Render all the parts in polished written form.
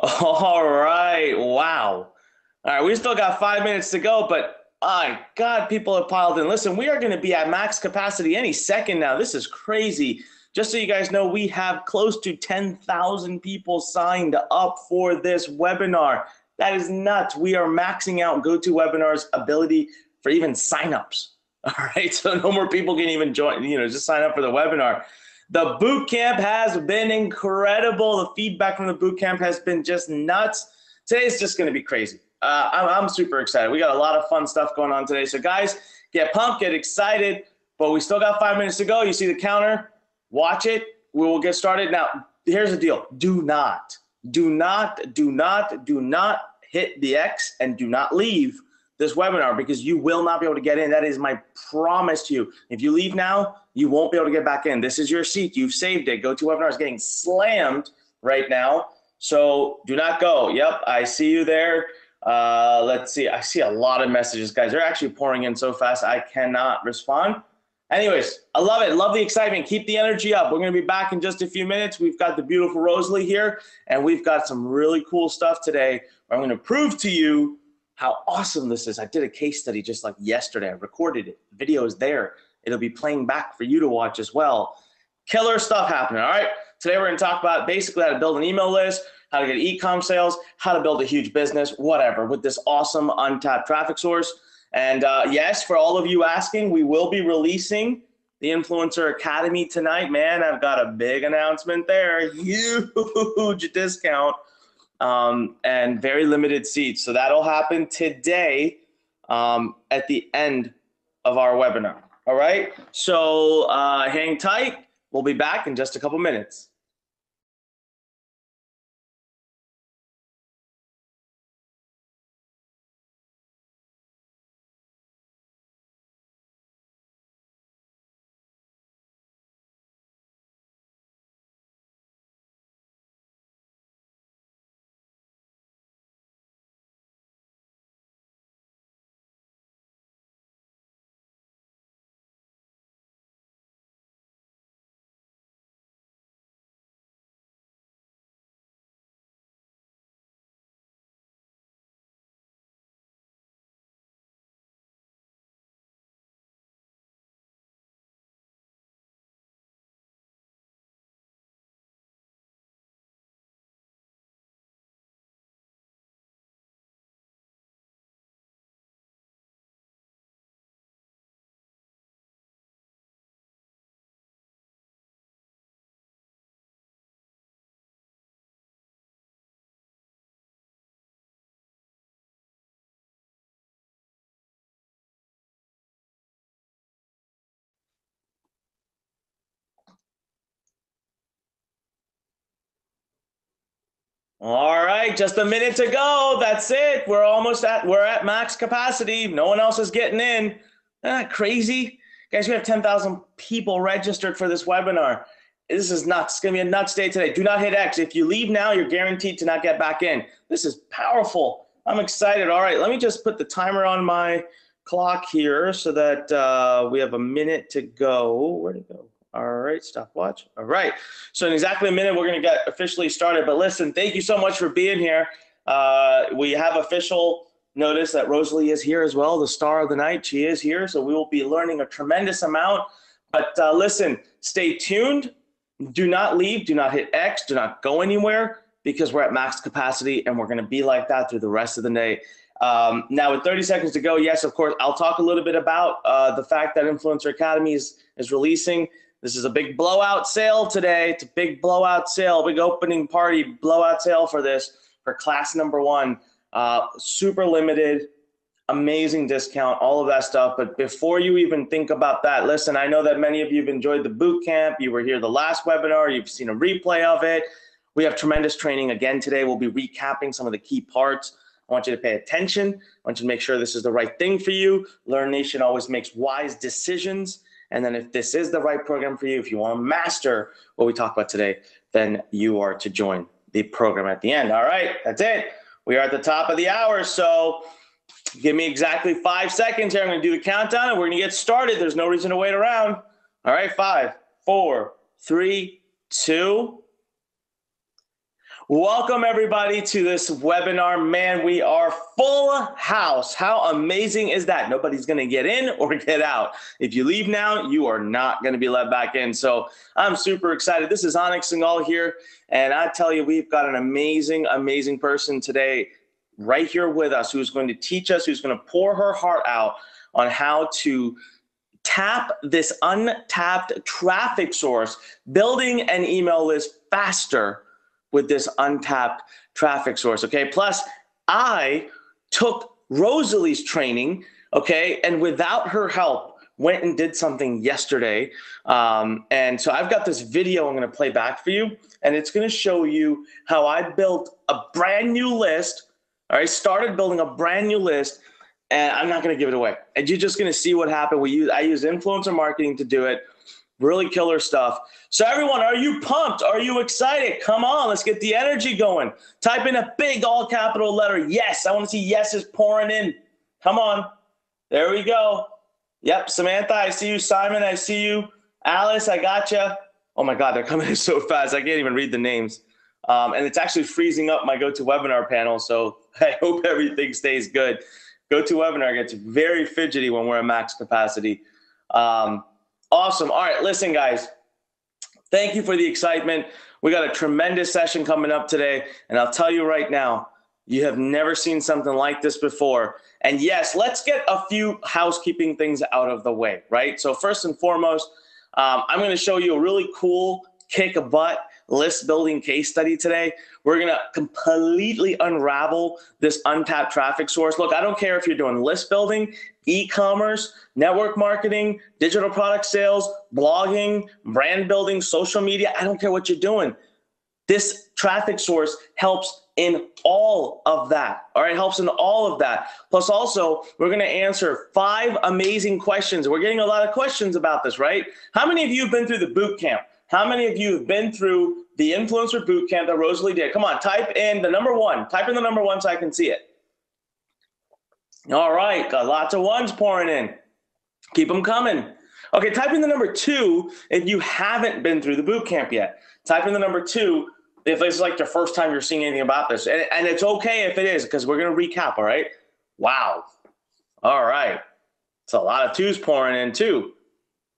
All right. Wow. All right. We still got 5 minutes to go, but my God, people have piled in. Listen, we are going to be at max capacity any second now. This is crazy. Just so you guys know, we have close to 10,000 people signed up for this webinar. That is nuts. We are maxing out GoToWebinar's ability for even signups. All right. So no more people can even join, just sign up for the webinar. The boot camp has been incredible. The feedback from the boot camp has been just nuts. Today's just going to be crazy. I'm super excited. We got a lot of fun stuff going on today. So guys, get pumped, get excited, but we still got 5 minutes to go. You see the counter, watch it. We will get started. Now, here's the deal. Do not hit the X and do not leave this webinar because you will not be able to get in. That is my promise to you. If you leave now, you won't be able to get back in. This is your seat. You've saved it. GoToWebinar is getting slammed right now. So do not go. Yep, I see you there. Let's see. I see a lot of messages, guys. They're actually pouring in so fast, I cannot respond. Anyways, I love it. Love the excitement. Keep the energy up. We're going to be back in just a few minutes. We've got the beautiful Rosalie here, and we've got some really cool stuff today. I'm going to prove to you how awesome this is. I did a case study just like yesterday. I recorded it. The video is there. It'll be playing back for you to watch as well. Killer stuff happening, all right? Today we're going to talk about basically how to build an email list, how to get e-com sales, how to build a huge business, whatever, with this awesome untapped traffic source. And yes, for all of you asking, we will be releasing the Influencer Academy tonight. Man, I've got a big announcement there. Huge discount. And very limited seats. So that'll happen today at the end of our webinar. All right. So hang tight. We'll be back in just a couple minutes. All right, just a minute to go. That's it. We're at max capacity. No one else is getting in. Isn't that crazy? Guys, we have 10,000 people registered for this webinar. This is nuts. It's going to be a nuts day today. Do not hit X. If you leave now, you're guaranteed to not get back in. This is powerful. I'm excited. All right, let me just put the timer on my clock here so that we have a minute to go. Where'd it go? All right, stopwatch. All right, so in exactly a minute, we're going to get officially started. But listen, thank you so much for being here. We have official notice that Rosalie is here as well, the star of the night. She is here, so we will be learning a tremendous amount. But listen, stay tuned. Do not leave. Do not hit X. Do not go anywhere because we're at max capacity, and we're going to be like that through the rest of the day. Now, with 30 seconds to go, yes, of course, I'll talk a little bit about the fact that Influencer Academy is releasing. This is a big blowout sale today. It's a big blowout sale, big opening party blowout sale for this, for class number one. Super limited, amazing discount, all of that stuff. But before you even think about that, listen, I know that many of you have enjoyed the boot camp. You were here the last webinar. You've seen a replay of it. We have tremendous training again today. We'll be recapping some of the key parts. I want you to pay attention. I want you to make sure this is the right thing for you. Learn Nation always makes wise decisions. And then if this is the right program for you, if you want to master what we talk about today, then you are to join the program at the end. All right, that's it. We are at the top of the hour, so give me exactly 5 seconds here. I'm going to do the countdown, and we're going to get started. There's no reason to wait around. All right, 5, 4, 3, 2. Welcome everybody to this webinar. Man, we are full house. How amazing is that? Nobody's going to get in or get out. If you leave now, you are not going to be let back in. So I'm super excited. This is Anik Singhal here. And I tell you, we've got an amazing, amazing person today right here with us who's going to teach us, who's going to pour her heart out on how to tap this untapped traffic source, building an email list faster with this untapped traffic source, okay? Plus, I took Rosalie's training, okay, and without her help, went and did something yesterday. And so I've got this video I'm gonna play back for you, and it's gonna show you how I built a brand new list, all right, started building a brand new list, and I'm not gonna give it away. And you're just gonna see what happened. I use influencer marketing to do it. Really killer stuff. So everyone, are you pumped? Are you excited? Come on, let's get the energy going. Type in a big all capital letter yes. I want to see yeses pouring in. Come on. There we go. Yep, Samantha, I see you. Simon, I see you. Alice, I got you. Oh my God, they're coming in so fast. I can't even read the names. And it's actually freezing up my GoToWebinar panel, so I hope everything stays good. GoToWebinar gets very fidgety when we're at max capacity. Awesome. All right, listen, guys. Thank you for the excitement. We got a tremendous session coming up today, and I'll tell you right now, you have never seen something like this before. And yes, let's get a few housekeeping things out of the way, right? So first and foremost, I'm going to show you a really cool kick-a-butt list building case study today. We're going to completely unravel this untapped traffic source. Look, I don't care if you're doing list building, e-commerce, network marketing, digital product sales, blogging, brand building, social media. I don't care what you're doing. This traffic source helps in all of that. All right, helps in all of that. Plus also, we're going to answer 5 amazing questions. We're getting a lot of questions about this, right? How many of you have been through the boot camp? How many of you have been through the influencer boot camp that Rosalie did? Come on, type in the number 1. Type in the number 1 so I can see it. All right, got lots of ones pouring in. Keep them coming. Okay, type in the number 2 if you haven't been through the boot camp yet. Type in the number 2 if this is like the first time you're seeing anything about this. And it's okay if it is, because we're going to recap, all right? Wow. All right. It's a lot of 2s pouring in too.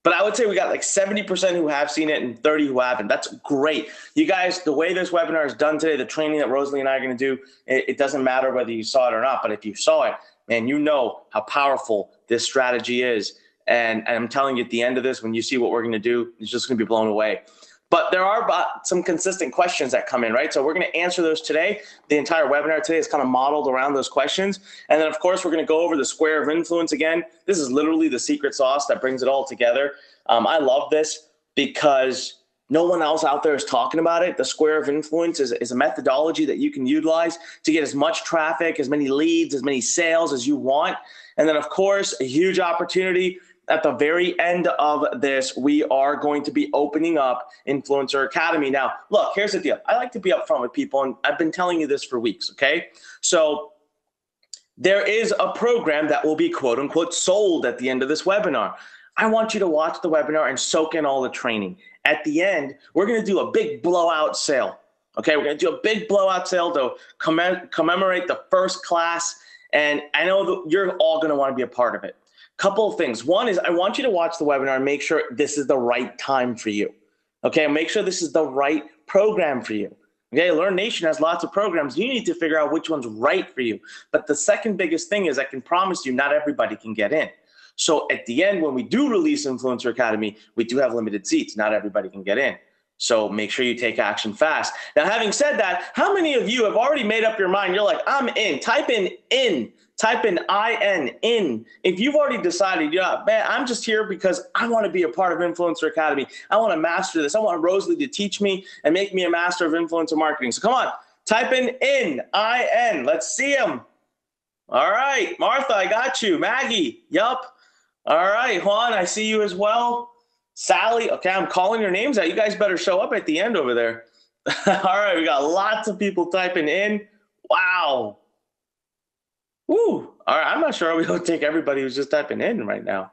But I would say we got like 70% who have seen it and 30 who haven't. That's great. You guys, the way this webinar is done today, the training that Rosalie and I are going to do, it doesn't matter whether you saw it or not. But if you saw it, man, you know how powerful this strategy is. And I'm telling you, at the end of this, when you see what we're going to do, it's just going to be blown away. But there are some consistent questions that come in, right? So we're going to answer those today. The entire webinar today is kind of modeled around those questions. And then, of course, we're going to go over the square of influence again. This is literally the secret sauce that brings it all together. I love this because no one else out there is talking about it. The square of influence is a methodology that you can utilize to get as much traffic, as many leads, as many sales as you want. And then, of course, a huge opportunity. At the very end of this, we are going to be opening up Influencer Academy. Now, look, here's the deal. I like to be upfront with people, and I've been telling you this for weeks, okay? So there is a program that will be quote unquote sold at the end of this webinar. I want you to watch the webinar and soak in all the training. At the end, we're going to do a big blowout sale, okay? We're going to do a big blowout sale to commemorate the first class, and I know that you're all going to want to be a part of it. Couple of things. One is I want you to watch the webinar and make sure this is the right time for you. Okay, make sure this is the right program for you. Okay, Learn Nation has lots of programs. You need to figure out which one's right for you. But the second biggest thing is I can promise you not everybody can get in. So at the end, when we do release Influencer Academy, we do have limited seats. Not everybody can get in. So make sure you take action fast. Now, having said that, how many of you have already made up your mind? You're like, I'm in. Type in. Type in IN, in. If you've already decided, yeah, man, I'm just here because I want to be a part of Influencer Academy. I want to master this. I want Rosalie to teach me and make me a master of influencer marketing. So come on, type in IN. Let's see them. All right, Martha, I got you. Maggie, yup. All right, Juan, I see you as well. Sally, okay, I'm calling your names out. You guys better show up at the end over there. All right, we got lots of people typing in. Wow. Woo. All right, I'm not sure we'll take everybody who's just typing in right now.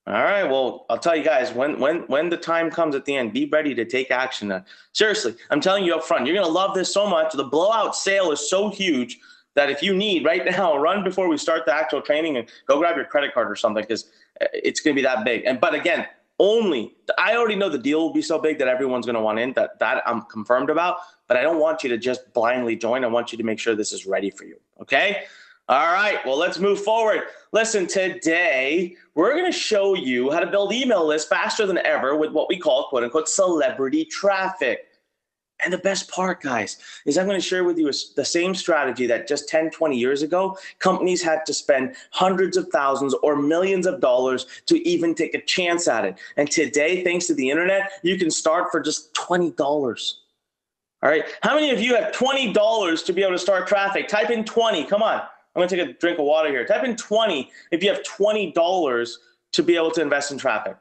All right. Well, I'll tell you guys, when the time comes at the end, be ready to take action. Seriously, I'm telling you up front, you're gonna love this so much. The blowout sale is so huge that if you need right now, run before we start the actual training and go grab your credit card or something, because it's gonna be that big. But again, I already know the deal will be so big that everyone's gonna want in. That I'm confirmed about. But I don't want you to just blindly join. I want you to make sure this is ready for you. Okay. All right, well, let's move forward. Listen, today we're going to show you how to build email lists faster than ever with what we call, quote unquote, celebrity traffic. And the best part, guys, is I'm going to share with you the same strategy that just 10, 20 years ago, companies had to spend hundreds of thousands or millions of dollars to even take a chance at it. And today, thanks to the internet, you can start for just $20. All right, how many of you have $20 to be able to start traffic? Type in 20, come on. I'm going to take a drink of water here. Type in 20 if you have $20 to be able to invest in traffic.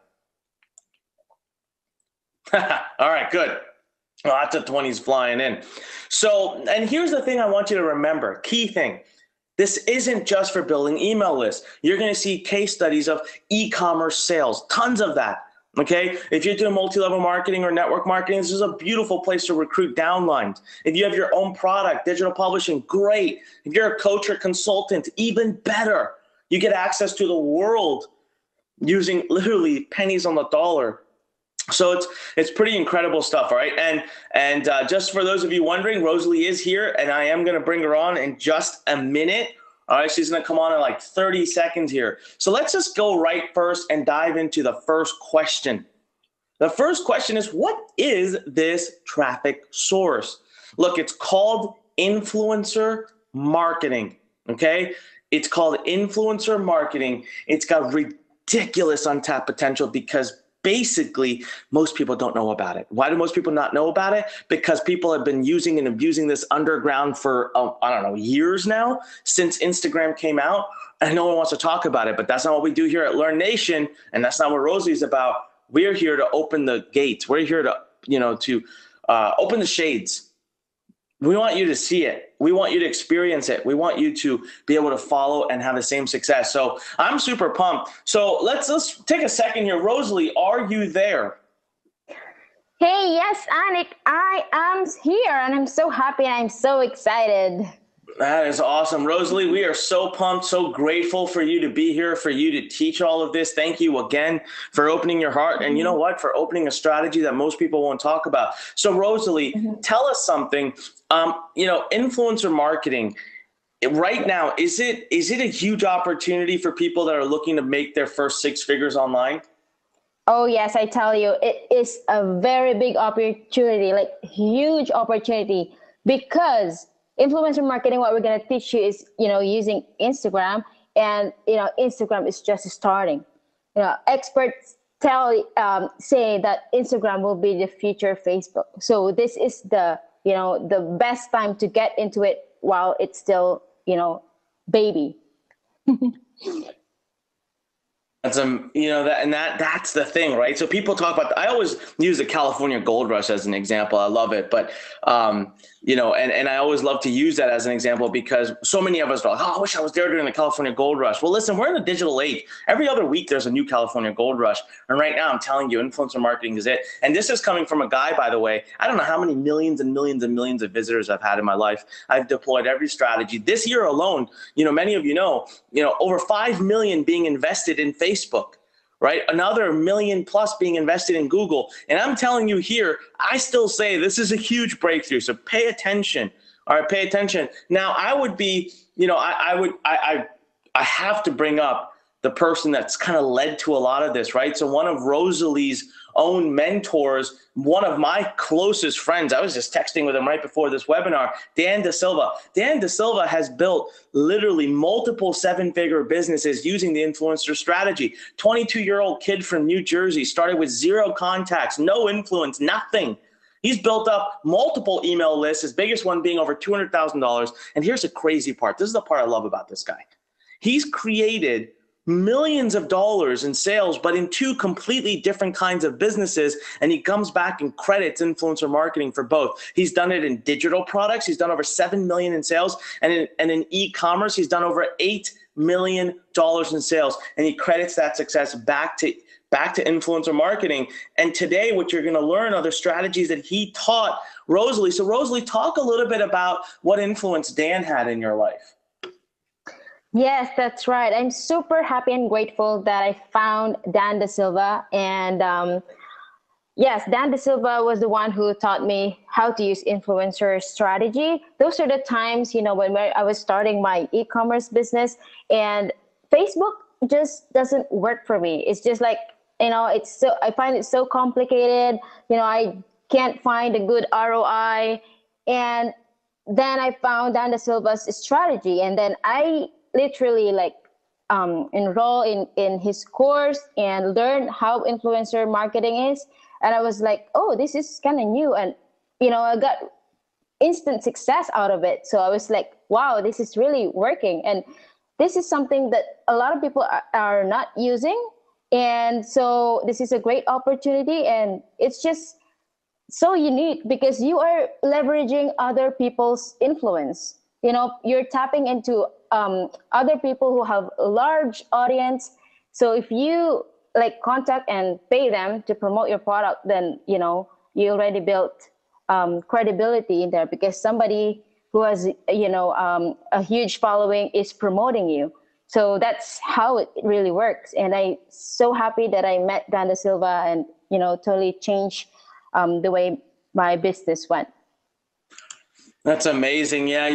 All right, good. Lots of 20s flying in. So, and here's the thing I want you to remember, key thing. This isn't just for building email lists. You're going to see case studies of e-commerce sales, tons of that. Okay, if you're doing multi-level marketing or network marketing, this is a beautiful place to recruit downlines. If you have your own product, digital publishing, great. If you're a coach or consultant, even better. You get access to the world using literally pennies on the dollar. So it's pretty incredible stuff, all right? And just for those of you wondering, Rosalie is here, and I am going to bring her on in just a minute. All right, she's going to come on in like 30 seconds here. So let's just go right first and dive into the first question. The first question is, what is this traffic source? Look, it's called influencer marketing, okay? It's called influencer marketing. It's got ridiculous untapped potential because basically, most people don't know about it. Why do most people not know about it? Because people have been using and abusing this underground for, I don't know, years now, since Instagram came out, and no one wants to talk about it. But that's not what we do here at Learn Nation, and that's not what Rosie's about. We're here to open the gates. We're here to, open the shades. We want you to see it. We want you to experience it. We want you to be able to follow and have the same success. So I'm super pumped. So let's take a second here. Rosalie, are you there? Hey, yes, Anik, I am here, and I'm so happy and I'm so excited. That is awesome. Rosalie, we are so pumped, so grateful for you to be here, for you to teach all of this. Thank you again for opening your heart. And you know what? For opening a strategy that most people won't talk about. So Rosalie, tell us something. Influencer marketing right now, is it a huge opportunity for people that are looking to make their first six figures online? Oh, yes, I tell you, it is a very big opportunity, like huge opportunity, because influencer marketing, what we're going to teach you is, using Instagram, and, Instagram is just starting. Experts say that Instagram will be the future Facebook. So this is the best time to get into it while it's still, baby. That's that's the thing, right? So people talk about, I always use the California gold rush as an example. I love it, but and I always love to use that as an example because so many of us are like, oh, I wish I was there during the California gold rush. Well, listen, we're in a digital age. Every other week there's a new California gold rush, and right now I'm telling you, influencer marketing is it. And this is coming from a guy, by the way. I don't know how many millions and millions and millions of visitors I've had in my life. I've deployed every strategy this year alone. Many of you know, over 5 million being invested in Facebook, right? Another 1 million plus being invested in Google. And I'm telling you here, I still say this is a huge breakthrough. So pay attention. All right, pay attention. Now I would be, I have to bring up the person that's kind of led to a lot of this, right? So one of Rosalie's own mentors, one of my closest friends, I was just texting with him right before this webinar, Dan Da Silva. Dan Da Silva has built literally multiple seven-figure businesses using the influencer strategy. 22-year-old kid from New Jersey, started with 0 contacts, no influence, nothing. He's built up multiple email lists, his biggest one being over $200,000. And here's the crazy part. This is the part I love about this guy. He's created millions of dollars in sales, but in 2 completely different kinds of businesses. And he comes back and credits influencer marketing for both. He's done it in digital products. He's done over 7 million in sales. And in e-commerce, he's done over 8 million in sales. And he credits that success back to influencer marketing. And today, what you're going to learn are the strategies that he taught Rosalie. So Rosalie, talk a little bit about what influence Dan had in your life. Yes, that's right. I'm super happy and grateful that I found Dan De Silva. And yes, Dan De Silva was the one who taught me how to use influencer strategy. Those are the times, when I was starting my e-commerce business, and Facebook just doesn't work for me. It's just like, I find it so complicated. I can't find a good ROI. And then I found Dan De Silva's strategy, and then I literally enroll in his course and learn how influencer marketing is. And I was like, oh, this is kind of new. And, I got instant success out of it. So I was like, wow, this is really working. And this is something that a lot of people are not using. And so this is a great opportunity. And it's just so unique because you are leveraging other people's influence. You're tapping into other people who have a large audience. So if you contact and pay them to promote your product, then you already built credibility in there because somebody who has a huge following is promoting you. So that's how it really works. And I'm so happy that I met Dan De Silva and totally changed the way my business went. That's amazing. Yeah.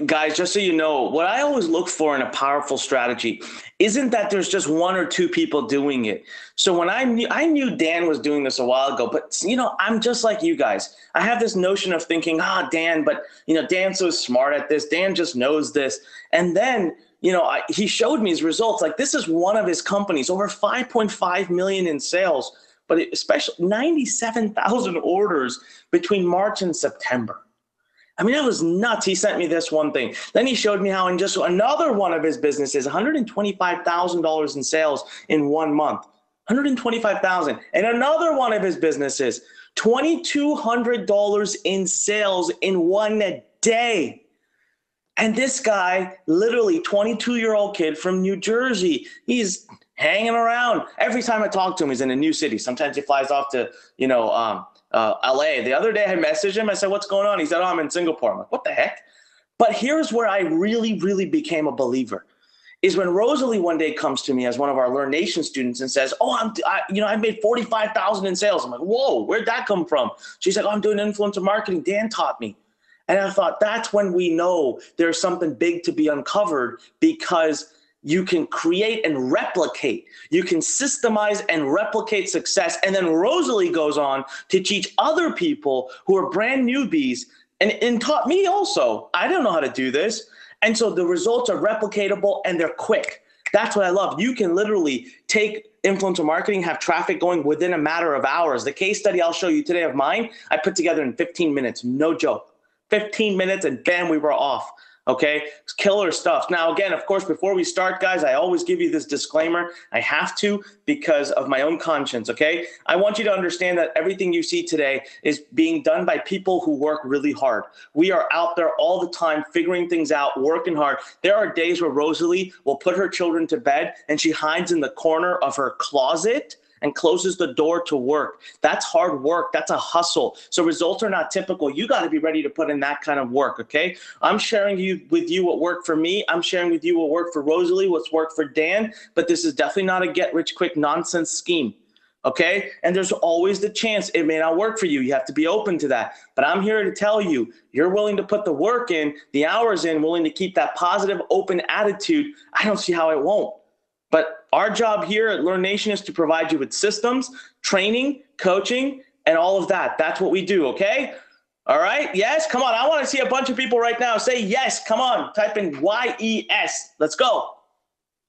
Guys, just so you know, what I always look for in a powerful strategy isn't that there's just one or two people doing it. So when I knew Dan was doing this a while ago, but I'm just like you guys. I have this notion of thinking, Dan, but Dan's so smart at this. Dan just knows this. And then, he showed me his results. Like, this is one of his companies, over 5.5 million in sales, but especially 97,000 orders between March and September. I mean, that was nuts. He sent me this one thing. Then he showed me how in just another one of his businesses, $125,000 in sales in 1 month. $125,000. And another one of his businesses, $2,200 in sales in 1 day. And this guy, literally 22-year-old kid from New Jersey, he's hanging around. Every time I talk to him, he's in a new city. Sometimes he flies off to, LA. The other day I messaged him. I said, what's going on? He said, oh, I'm in Singapore. I'm like, what the heck? But here's where I really, really became a believer is when Rosalie one day comes to me as one of our Learn Nation students and says, oh, I made 45,000 in sales. I'm like, whoa, where'd that come from? She's like, oh, I'm doing influencer marketing. Dan taught me. And I thought that's when we know there's something big to be uncovered because you can create and replicate. You can systemize and replicate success. And then Rosalie goes on to teach other people who are brand newbies and taught me also. I don't know how to do this. And so the results are replicatable and they're quick. That's what I love. You can literally take influencer marketing, have traffic going within a matter of hours. The case study I'll show you today of mine, I put together in 15 minutes, no joke. 15 minutes and bam, we were off. Okay, it's killer stuff. Now, again, of course, before we start, guys, I always give you this disclaimer. I have to because of my own conscience, okay? I want you to understand that everything you see today is being done by people who work really hard. We are out there all the time figuring things out, working hard. There are days where Rosalie will put her children to bed and she hides in the corner of her closet and closes the door to work. That's hard work. That's a hustle. So results are not typical. You got to be ready to put in that kind of work, okay? I'm sharing with you what worked for me. I'm sharing with you what worked for Rosalie, what's worked for Dan, but this is definitely not a get-rich-quick nonsense scheme, okay? And there's always the chance it may not work for you. You have to be open to that. But I'm here to tell you, you're willing to put the work in, the hours in, willing to keep that positive, open attitude. I don't see how it won't. But our job here at Learn Nation is to provide you with systems, training, coaching, and all of that. That's what we do, okay? All right, yes, come on. I want to see a bunch of people right now say yes. Come on, type in YES. Let's go.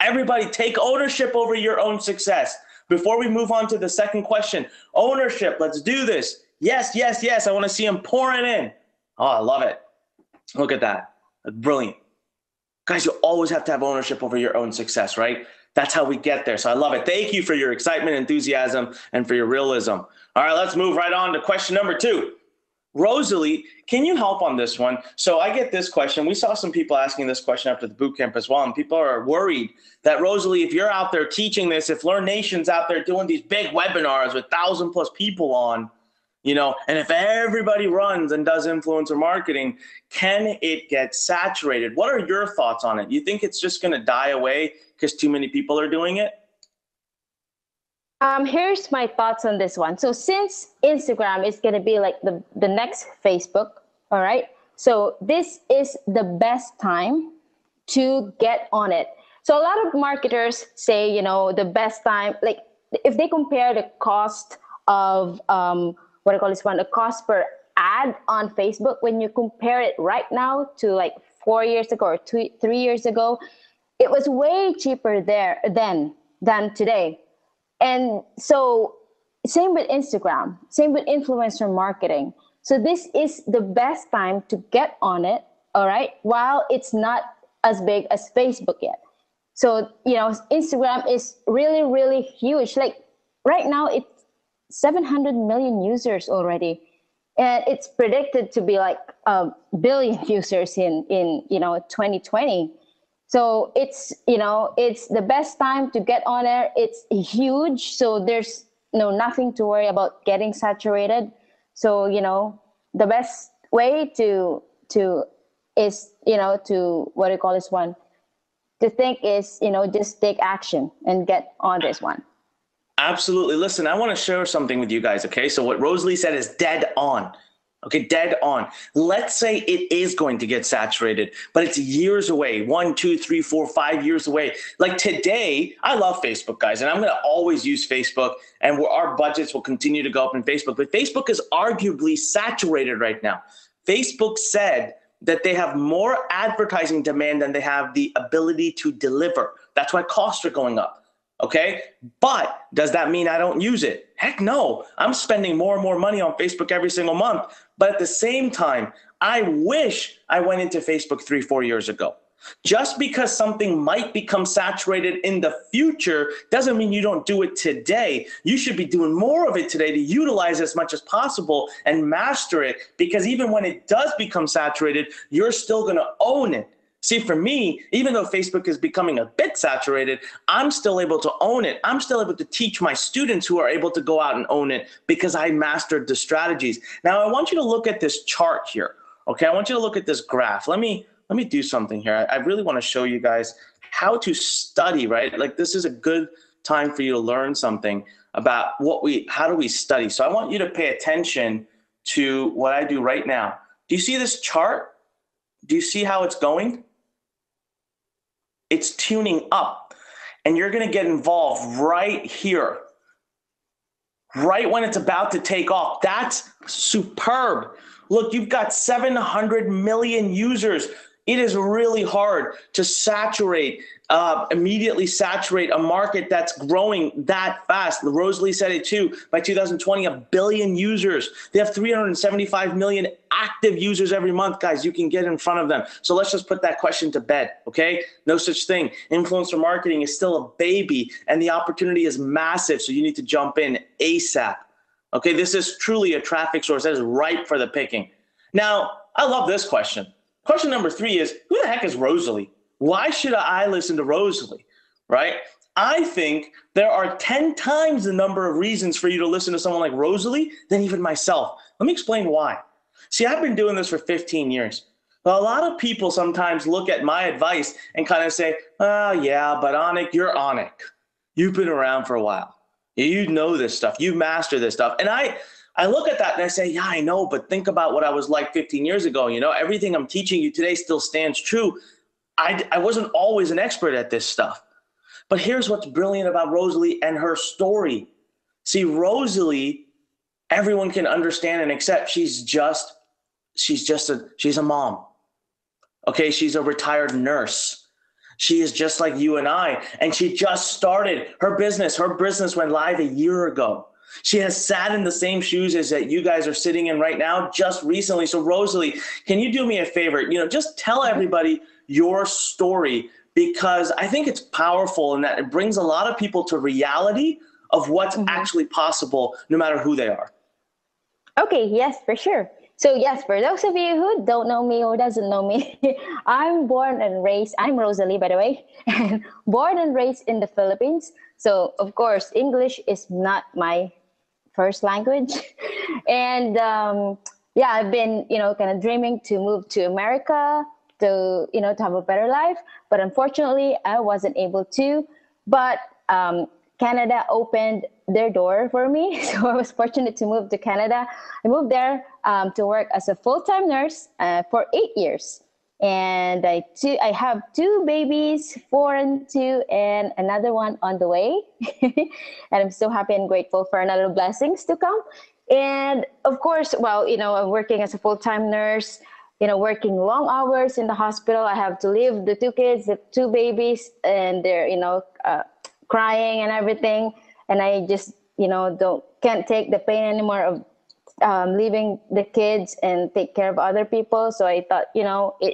Everybody take ownership over your own success. Before we move on to the second question, ownership, let's do this. Yes, yes, yes. I want to see them pouring in. Oh, I love it. Look at that. That's brilliant. Guys, you always have to have ownership over your own success, right? That's how we get there. So I love it. Thank you for your excitement, enthusiasm, and for your realism. All right, let's move right on to question number 2. Rosalie, can you help on this one? So I get this question. We saw some people asking this question after the boot camp as well, and people are worried that, Rosalie, if you're out there teaching this, if Learn Nation's out there doing these big webinars with 1,000+ people on, and if everybody runs and does influencer marketing, can it get saturated? What are your thoughts on it? You think it's just going to die away because too many people are doing it? Here's my thoughts on this one. So since Instagram is going to be like the next Facebook, all right? So this is the best time to get on it. So a lot of marketers say, the best time, like if they compare the cost of, the cost per ad on Facebook, when you compare it right now to like 4 years ago or 3 years ago, it was way cheaper there than today. And so same with Instagram, same with influencer marketing. So this is the best time to get on it, all right, while it's not as big as Facebook yet. So, Instagram is really, really huge. Like right now, it's 700 million users already. And it's predicted to be like a billion users in 2020. So it's the best time to get on there. It's huge. So there's nothing to worry about getting saturated. So, the best way to think is, just take action and get on this one. Absolutely. Listen, I want to share something with you guys. Okay. So what Rosalie said is dead on. Okay, dead on. Let's say it is going to get saturated, but it's years away, 1, 2, 3, 4, 5 years away. Like today, I love Facebook, guys, and I'm going to always use Facebook, and our budgets will continue to go up in Facebook. But Facebook is arguably saturated right now. Facebook said that they have more advertising demand than they have the ability to deliver. That's why costs are going up. Okay, but does that mean I don't use it? Heck no. I'm spending more and more money on Facebook every single month. But at the same time, I wish I went into Facebook 3, 4 years ago. Just because something might become saturated in the future doesn't mean you don't do it today. You should be doing more of it today to utilize it as much as possible and master it, because even when it does become saturated, you're still going to own it. See, for me, even though Facebook is becoming a bit saturated, I'm still able to own it. I'm still able to teach my students who are able to go out and own it because I mastered the strategies. Now, I want you to look at this chart here. Okay, I want you to look at this graph. Let me do something here. I really want to show you guys how to study, right? Like this is a good time for you to learn something about how do we study. So I want you to pay attention to what I do right now. Do you see this chart? Do you see how it's going? It's tuning up, and you're going to get involved right here, right when it's about to take off. That's superb. Look, you've got 700 million users. It is really hard to immediately saturate a market that's growing that fast. Rosalie said it too. By 2020, 1 billion users. They have 375 million active users every month, guys. You can get in front of them. So let's just put that question to bed, okay? No such thing. Influencer marketing is still a baby, and the opportunity is massive, so you need to jump in ASAP. Okay, this is truly a traffic source that is ripe for the picking. Now, I love this question. Question number 3 is, who the heck is Rosalie? Why should I listen to Rosalie, right? I think there are 10 times the number of reasons for you to listen to someone like Rosalie than even myself. Let me explain why. See, I've been doing this for 15 years. Well, a lot of people sometimes look at my advice and kind of say, oh, yeah, but Anik, you're Anik. You've been around for a while. You know this stuff. You master this stuff. And I look at that and I say, yeah, I know, but think about what I was like 15 years ago. Everything I'm teaching you today still stands true. I wasn't always an expert at this stuff. But here's what's brilliant about Rosalie and her story. See, Rosalie, everyone can understand and accept she's a mom. Okay, she's a retired nurse. She is just like you and I, and she just started her business. Her business went live a year ago. She has sat in the same shoes as that you guys are sitting in right now just recently. So Rosalie, can you do me a favor? Just tell everybody your story, because I think it's powerful in that it brings a lot of people to reality of what's actually possible no matter who they are. Okay, yes, for sure. So yes, for those of you who don't know me or doesn't know me, I'm Rosalie, by the way, and born and raised in the Philippines. So of course, English is not my first language. And yeah, I've been, kind of dreaming to move to America to have a better life. But unfortunately, I wasn't able to. But Canada opened their door for me. So I was fortunate to move to Canada. I moved there to work as a full-time nurse for 8 years. And I have two babies, 4 and 2, and another one on the way. And I'm so happy and grateful for another blessings to come. And of course, well, I'm working as a full-time nurse, working long hours in the hospital. I have to leave the two kids, the two babies, and they're, crying and everything. And I just, can't take the pain anymore of leaving the kids and take care of other people. So I thought,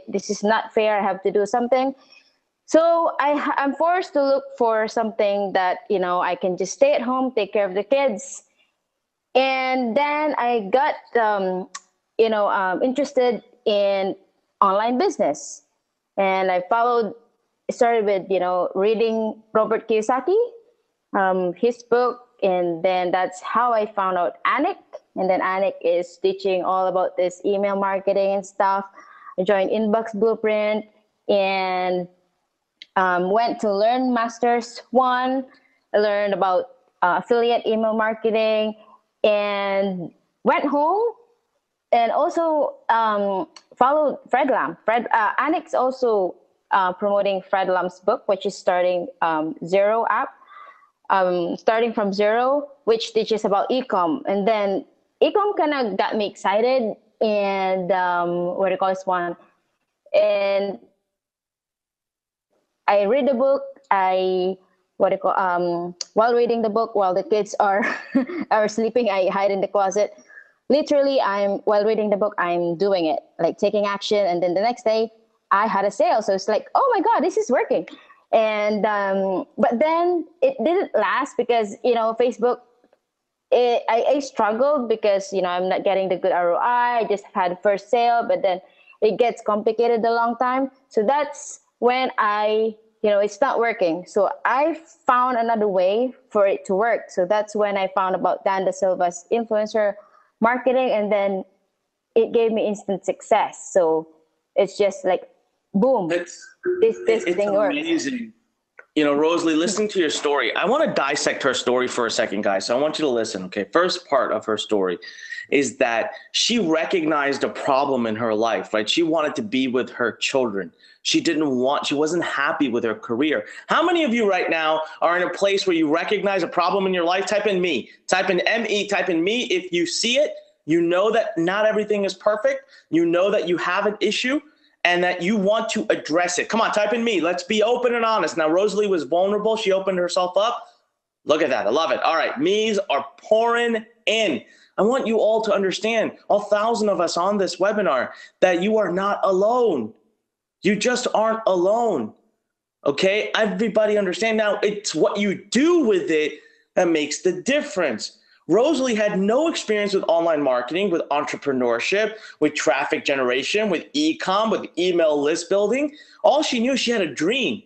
this is not fair. I have to do something. So I'm forced to look for something that, I can just stay at home, take care of the kids. And then I got, interested in online business. And I started with, reading Robert Kiyosaki, his book. And then that's how I found out Anik. And then Anik is teaching all about this email marketing and stuff. I joined Inbox Blueprint and went to Learn Masters 1. I learned about affiliate email marketing and went home and also followed Fred Lam. Anik's also promoting Fred Lam's book, which is starting Zero app. Starting from zero, which teaches about ecom. And then ecom kind of got me excited. And what do you call this one? And I read the book. While reading the book, while the kids are are sleeping, I hide in the closet. Literally, while reading the book, I'm doing it, like taking action. And then the next day, I had a sale. So it's like, oh my God, this is working. And but then it didn't last because Facebook. I struggled because I'm not getting the good ROI. I just had first sale, but then it gets complicated a long time. So that's when it's not working. So I found another way for it to work. So that's when I found about Dan Da Silva's influencer marketing, and then it gave me instant success. So it's just like boom. This thing works. Amazing. Rosalie, listening to your story, I want to dissect her story for a second, guys. So I want you to listen, okay? First part of her story is that she recognized a problem in her life, right? She wanted to be with her children. She wasn't happy with her career. How many of you right now are in a place where you recognize a problem in your life? Type in me, type in ME, type in me. If you see it, you know that not everything is perfect. You know that you have an issue and that you want to address it. Come on, type in me. Let's be open and honest. Now, Rosalie was vulnerable. She opened herself up. Look at that. I love it. All right. Me's are pouring in. I want you all to understand, all 1,000 of us on this webinar, that you are not alone. You just aren't alone. Okay? Everybody understand. Now, it's what you do with it that makes the difference. Rosalie had no experience with online marketing, with entrepreneurship, with traffic generation, with e-com, with email list building. All she knew, she had a dream,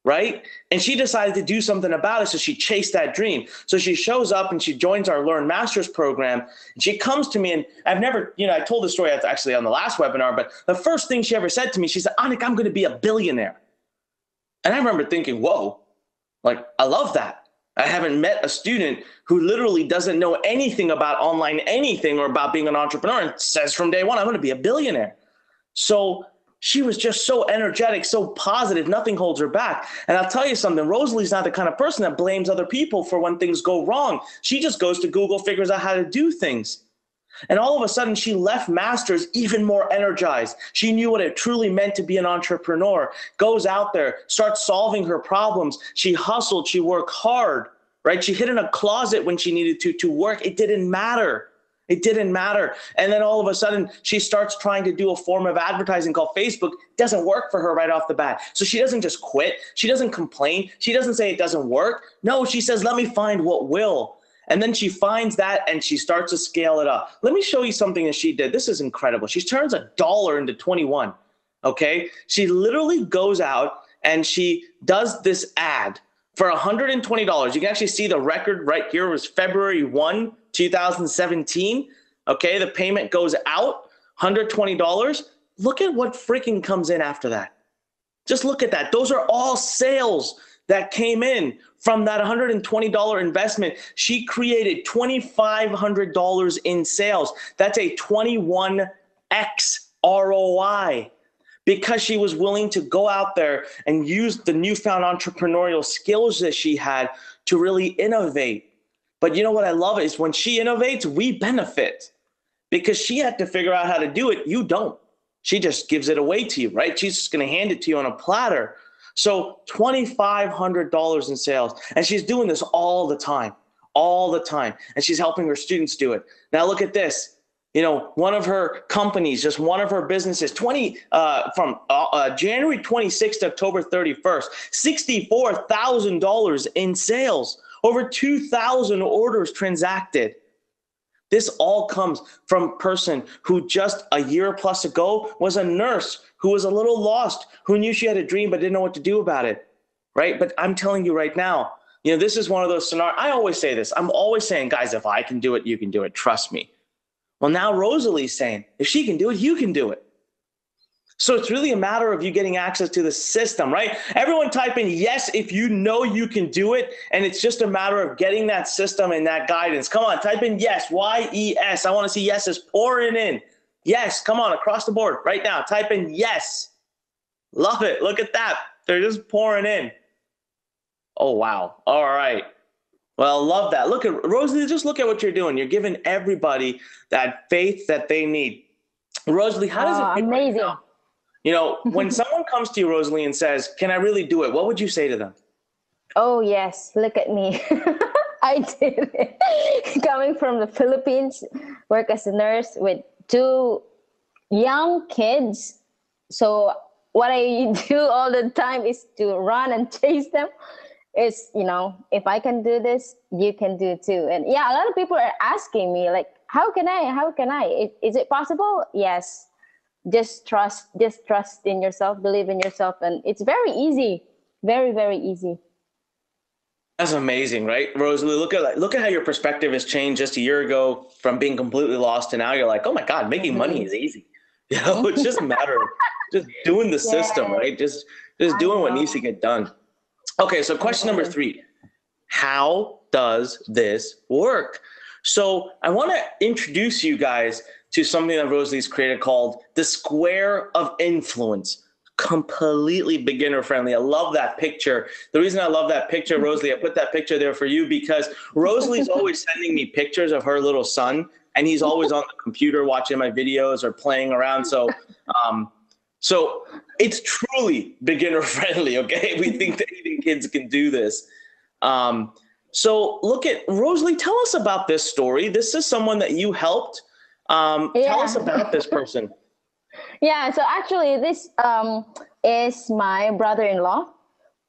right? And she decided to do something about it, so she chased that dream. So she shows up and she joins our Learn Masters program. And she comes to me, and I've never, I told the story actually on the last webinar, but the first thing she ever said to me, she said, Anik, I'm going to be a billionaire. And I remember thinking, whoa, like, I love that. I haven't met a student who literally doesn't know anything about online anything or about being an entrepreneur and says from day one, I'm going to be a billionaire. So she was just so energetic, so positive, nothing holds her back. And I'll tell you something, Rosalie's not the kind of person that blames other people for when things go wrong. She just goes to Google, figures out how to do things. And all of a sudden, she left Masters even more energized. She knew what it truly meant to be an entrepreneur, goes out there, starts solving her problems. She hustled, she worked hard, right? She hid in a closet when she needed to work. It didn't matter. It didn't matter. And then all of a sudden, she starts trying to do a form of advertising called Facebook. It doesn't work for her right off the bat. So she doesn't just quit. She doesn't complain. She doesn't say it doesn't work. No, she says, let me find what will. And then she finds that and she starts to scale it up. Let me show you something that she did. This is incredible. She turns $1 into 21. Okay. She literally goes out and she does this ad for $120. You can actually see the record right here was February 1, 2017. Okay. The payment goes out, $120. Look at what freaking comes in after that. Just look at that. Those are all sales that came in from that $120 investment. She created $2,500 in sales. That's a 21x ROI because she was willing to go out there and use the newfound entrepreneurial skills that she had to really innovate. But you know what I love is when she innovates, we benefit because she had to figure out how to do it. You don't. She just gives it away to you, right? She's just going to hand it to you on a platter. So $2,500 in sales. And she's doing this all the time. And she's helping her students do it. Now look at this. You know, one of her companies, just one of her businesses, from January 26th to October 31st, $64,000 in sales, over 2,000 orders transacted. This all comes from a person who just a year plus ago was a nurse who was a little lost, who knew she had a dream but didn't know what to do about it, right? But I'm telling you right now, you know, this is one of those scenarios. I always say this. I'm always saying, guys, if I can do it, you can do it. Trust me. Well, now Rosalie's saying, if she can do it, you can do it. So it's really a matter of you getting access to the system, right? Everyone type in yes if you know you can do it, and it's just a matter of getting that system and that guidance. Come on, type in yes, Y-E-S. I want to see yeses pouring in. Yes, come on, across the board right now. Type in yes. Love it. Look at that. They're just pouring in. Oh, wow. All right. Well, love that. Look at Rosalie, just look at what you're doing. You're giving everybody that faith that they need. Rosalie, how does it feel? Amazing. Right now? You know, when someone comes to you, Rosalie, and says, can I really do it? What would you say to them? Oh, yes. Look at me. I did it. Coming from the Philippines, work as a nurse with 2 young kids. So what I do all the time is to run and chase them. It's, you know, if I can do this, you can do it too. And yeah, a lot of people are asking me like, how can I? Is it possible? Yes. Just trust in yourself, believe in yourself. And it's very easy, very, very easy. That's amazing, right? Rosalie, look at how your perspective has changed just a year ago from being completely lost to now you're like, oh my God, making money is easy. You know, it's just a matter of just doing the system, right? Just doing what needs to get done. Okay, so question number 3, how does this work? So I want to introduce you guys to something that Rosalie's created called the Square of Influence. Completely beginner friendly. I love that picture. The reason I love that picture, Rosalie, I put that picture there for you because Rosalie's always sending me pictures of her little son, and he's always on the computer watching my videos or playing around. So it's truly beginner friendly. Okay, we think that even kids can do this. So look at Rosalie. Tell us about this story. This is someone that you helped. Tell us about this person. Yeah, so actually this is my brother-in-law.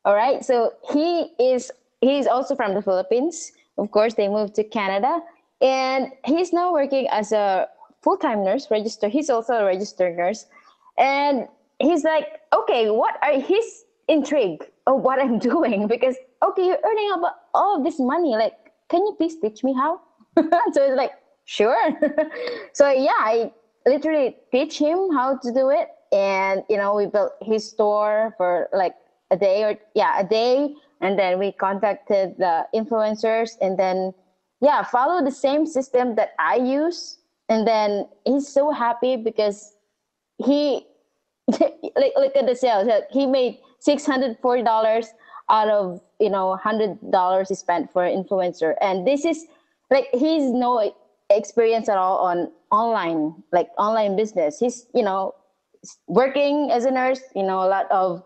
All right. So he's also from the Philippines. Of course, they moved to Canada. And he's now working as a full-time nurse, registered. He's also a registered nurse. And he's like, okay, he's intrigued of what I'm doing because, okay, you're earning about all of this money. Like, can you please teach me how? So it's like, sure. So yeah, I literally teach him how to do it. And, you know, we built his store for like a day. And then we contacted the influencers and then, yeah, follow the same system that I use. And then he's so happy because he, look at the sales. He made $640 out of, you know, $100 he spent for an influencer. And this is like, he's no experience at all on online business. He's, you know, working as a nurse, you know, a lot of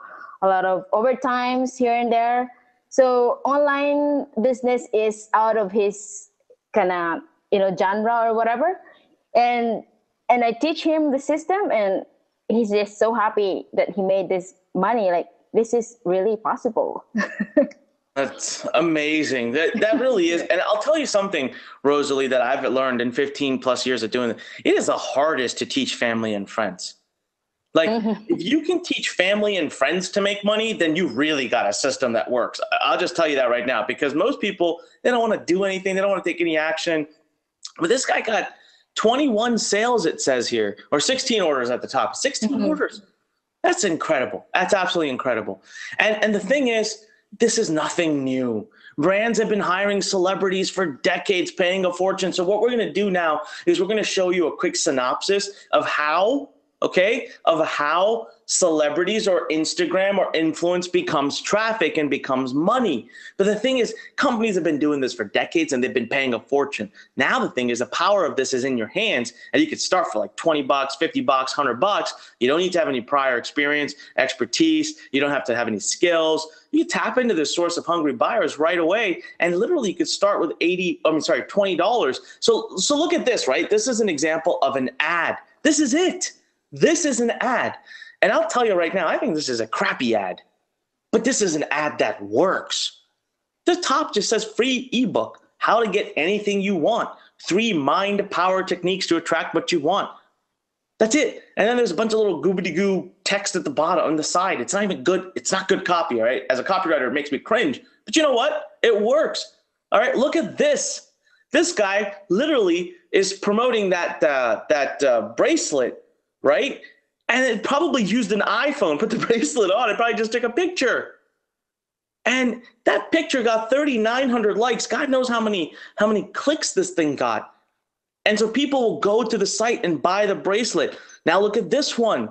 overtimes here and there. So online business is out of his kind of, you know, genre or whatever. And I teach him the system and he's just so happy that he made this money. Like, this is really possible. That's amazing. That really is. And I'll tell you something, Rosalie, that I've learned in 15 plus years of doing it. It is the hardest to teach family and friends. Like, Mhm. if you can teach family and friends to make money, then you really got a system that works. I'll just tell you that right now, because most people, they don't want to do anything. They don't want to take any action. But this guy got 21 sales, it says here, or 16 orders at the top. 16 Mhm. orders. That's incredible. That's absolutely incredible. And the thing is, this is nothing new. Brands have been hiring celebrities for decades, paying a fortune. So what we're going to do now is we're going to show you a quick synopsis of how, okay, of how celebrities or Instagram or influence becomes traffic and becomes money. But the thing is, companies have been doing this for decades and they've been paying a fortune. Now the thing is, the power of this is in your hands, and you could start for like 20 bucks, 50 bucks, 100 bucks. You don't need to have any prior experience, expertise. You don't have to have any skills. You tap into this source of hungry buyers right away, and literally you could start with $20. So look at this, right? This is an example of an ad. This is it. This is an ad. And I'll tell you right now, I think this is a crappy ad, but this is an ad that works. The top just says free ebook, how to get anything you want. 3 mind power techniques to attract what you want. That's it. And then there's a bunch of little goobity goo text at the bottom on the side. It's not even good. It's not good copy, all right? As a copywriter, it makes me cringe. But you know what? It works. All right, look at this. This guy literally is promoting that bracelet, right? And it probably used an iPhone, put the bracelet on. It probably just took a picture. And that picture got 3,900 likes. God knows how many clicks this thing got. And so people will go to the site and buy the bracelet. Now look at this one.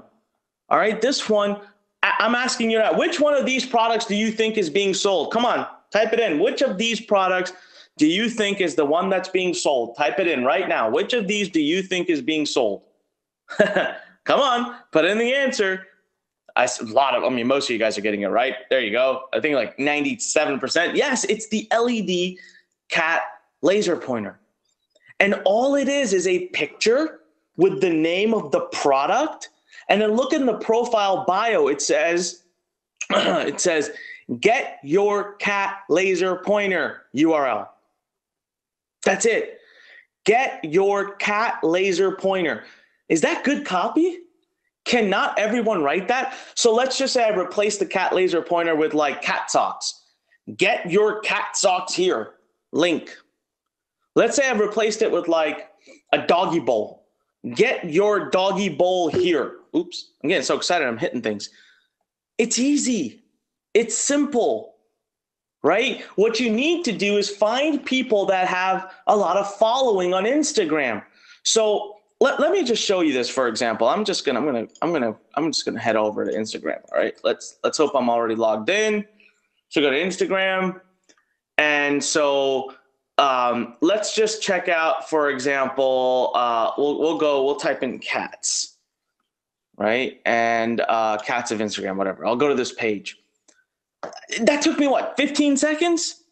All right, this one, I'm asking you now, which one of these products do you think is being sold? Come on, type it in. Which of these products do you think is the one that's being sold? Type it in right now. Which of these do you think is being sold? Come on, put in the answer. Most of you guys are getting it right. There you go. I think like 97%. Yes, it's the LED cat laser pointer. And all it is a picture with the name of the product. And then look in the profile bio. It says, get your cat laser pointer URL. That's it. Get your cat laser pointer. Is that good copy? Cannot everyone write that? So let's just say I replace the cat laser pointer with like cat socks. Get your cat socks here. Link. Let's say I've replaced it with like a doggy bowl. Get your doggy bowl here. Oops, I'm getting so excited. I'm hitting things. It's easy. It's simple, right? What you need to do is find people that have a lot of following on Instagram. So let me just show you this, for example. I'm just gonna head over to Instagram. All right. Let's hope I'm already logged in. So go to Instagram, and so let's just check out, for example, we'll type in cats, right? And cats of Instagram, whatever. I'll go to this page. That took me what, 15 seconds?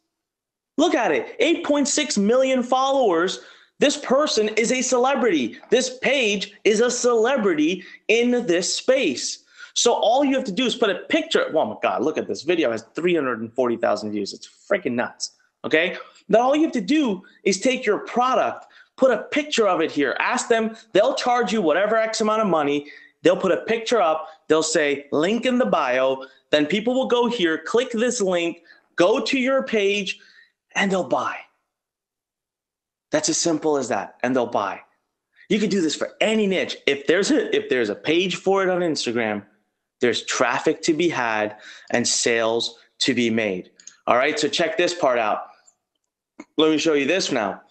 Look at it, 8.6 million followers. This person is a celebrity. This page is a celebrity in this space. So all you have to do is put a picture. Oh my God, look at this video. It has 340,000 views. It's freaking nuts. Okay. Now all you have to do is take your product, put a picture of it here. Ask them, they'll charge you whatever X amount of money. They'll put a picture up. They'll say link in the bio. Then people will go here, click this link, go to your page, and they'll buy. That's as simple as that, and they'll buy. You can do this for any niche. If there's a page for it on Instagram, there's traffic to be had and sales to be made. All right, so check this part out. Let me show you this now.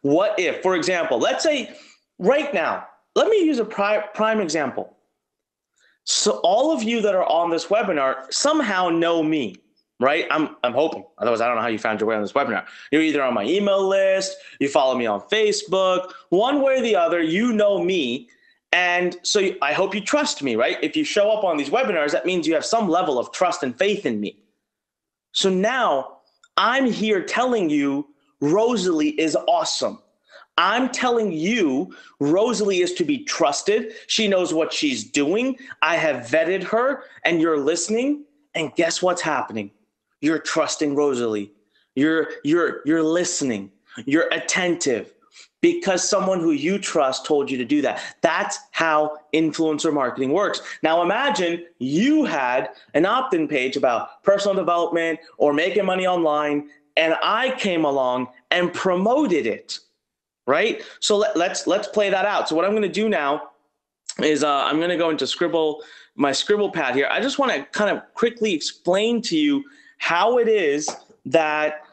What if, for example, let's say right now, let me use a prime example. So all of you that are on this webinar somehow know me. Right? I'm hoping. Otherwise, I don't know how you found your way on this webinar. You're either on my email list, you follow me on Facebook, one way or the other, you know me. And so I hope you trust me, right? If you show up on these webinars, that means you have some level of trust and faith in me. So now I'm here telling you Rosalie is awesome. I'm telling you Rosalie is to be trusted. She knows what she's doing. I have vetted her, and you're listening. And guess what's happening? you're trusting Rosalie. You're listening. You're attentive because someone who you trust told you to do that. That's how influencer marketing works. Now imagine you had an opt-in page about personal development or making money online, and I came along and promoted it, right? So let's play that out. So what I'm going to do now is I'm going to go into my scribble pad here. I just want to kind of quickly explain to you how it is that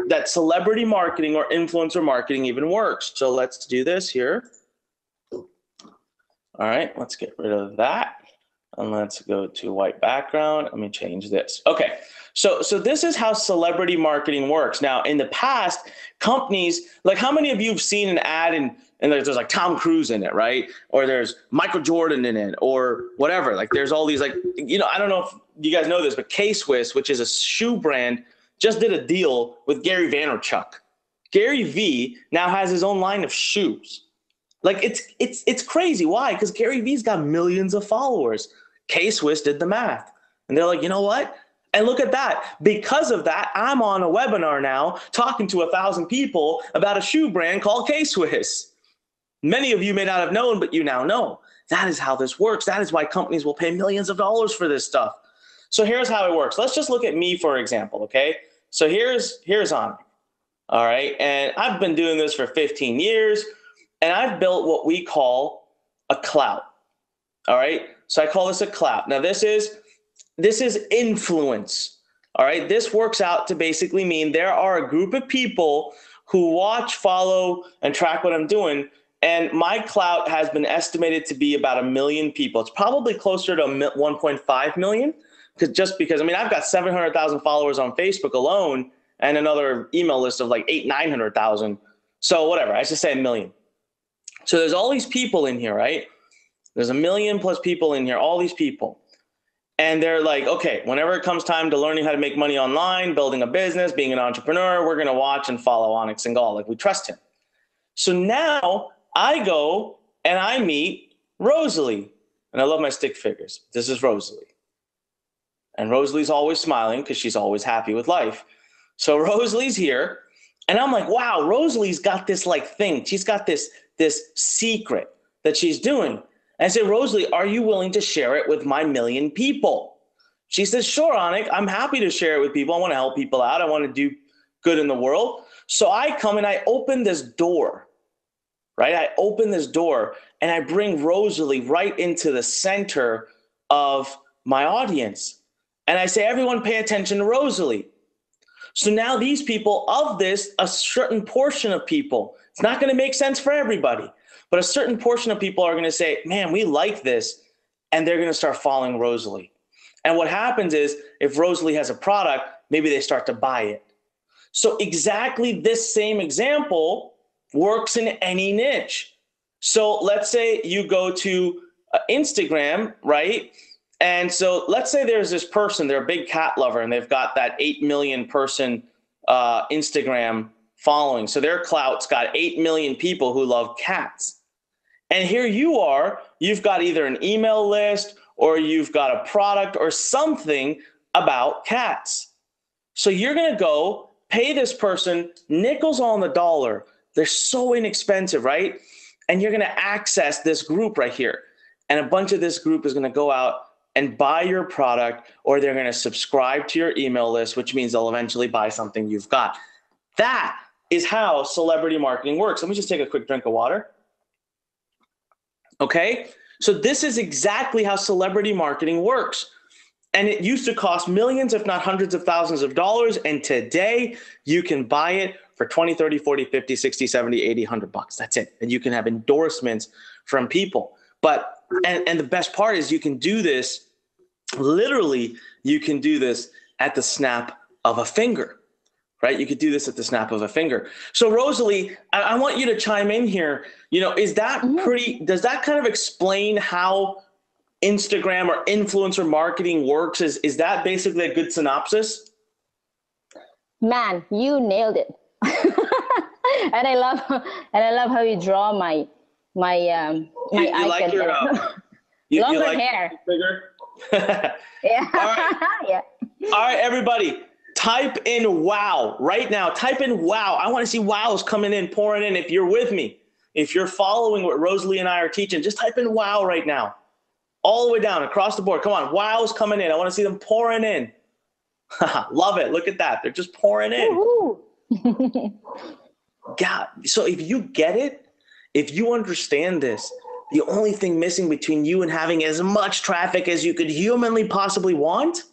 that celebrity marketing or influencer marketing even works. So let's do this here. All right, let's get rid of that. And let's go to white background. Let me change this. Okay, so this is how celebrity marketing works. Now, in the past, companies, like how many of you have seen an ad and there's like Tom Cruise in it, right? Or there's Michael Jordan in it or whatever. Like there's all these like, I don't know if you guys know this, but K-Swiss, which is a shoe brand, just did a deal with Gary Vaynerchuk. Gary V now has his own line of shoes. Like it's crazy. Why? Because Gary V's got millions of followers. K-Swiss did the math. And they're like, you know what? And look at that. Because of that, I'm on a webinar now talking to 1,000 people about a shoe brand called K-Swiss. Many of you may not have known, but you now know. That is how this works. That is why companies will pay millions of dollars for this stuff. So here's how it works. Let's just look at me, for example, okay? So here's Anik, all right? And I've been doing this for 15 years, and I've built what we call a clout, all right? So I call this a clout. Now this is influence, all right? This works out to basically mean there are a group of people who watch, follow, and track what I'm doing, and my clout has been estimated to be about 1 million people. It's probably closer to 1.5 million, because I mean, I've got 700,000 followers on Facebook alone and another email list of like 900,000. So whatever, I should say 1 million. So there's all these people in here, right? There's 1 million plus people in here, all these people. And they're like, okay, whenever it comes time to learning how to make money online, building a business, being an entrepreneur, we're going to watch and follow Onyx Singal. Like we trust him. So now I go and I meet Rosalie. And I love my stick figures. This is Rosalie. And Rosalie's always smiling because she's always happy with life. So Rosalie's here. And I'm like, wow, Rosalie's got this like thing. She's got this secret that she's doing. And I say, Rosalie, are you willing to share it with my 1 million people? She says, sure, Anik, I'm happy to share it with people. I want to help people out. I want to do good in the world. So I come and I open this door, right? I open this door and I bring Rosalie right into the center of my audience. And I say, everyone pay attention to Rosalie. So now these people of this, a certain portion of people, it's not going to make sense for everybody, but a certain portion of people are going to say, man, we like this. And they're going to start following Rosalie. And what happens is if Rosalie has a product, maybe they start to buy it. So exactly this same example works in any niche. So let's say you go to Instagram, right? And so let's say there's this person, they're a big cat lover, and they've got that 8 million person Instagram following. So their clout's got 8 million people who love cats. And here you are, you've got either an email list or you've got a product or something about cats. So you're going to go pay this person nickels on the dollar. They're so inexpensive, right? And you're going to access this group right here. And a bunch of this group is going to go out and buy your product, or they're going to subscribe to your email list, which means they'll eventually buy something you've got. That is how celebrity marketing works. Let me just take a quick drink of water. Okay, so this is exactly how celebrity marketing works. And it used to cost millions, if not hundreds of thousands of dollars. And today you can buy it for 20, 30, 40, 50, 60, 70, 80, 100 bucks. That's it. And you can have endorsements from people. But, and the best part is you can do this, literally, you can do this at the snap of a finger, right? You could do this at the snap of a finger. So Rosalie, I want you to chime in here. You know, is that pretty, does that kind of explain how Instagram or influencer marketing works? Is that basically a good synopsis? Man, you nailed it. And I love how you draw my icon. Like your, longer hair. Figure? Yeah. All right. Yeah. All right, everybody. Type in wow right now. Type in wow. I want to see wows coming in, pouring in. If you're with me, if you're following what Rosalie and I are teaching, just type in wow right now. All the way down across the board. Come on. Wows coming in. I want to see them pouring in. Love it. Look at that. They're just pouring in. God. So if you get it, if you understand this, the only thing missing between you and having as much traffic as you could humanly possibly want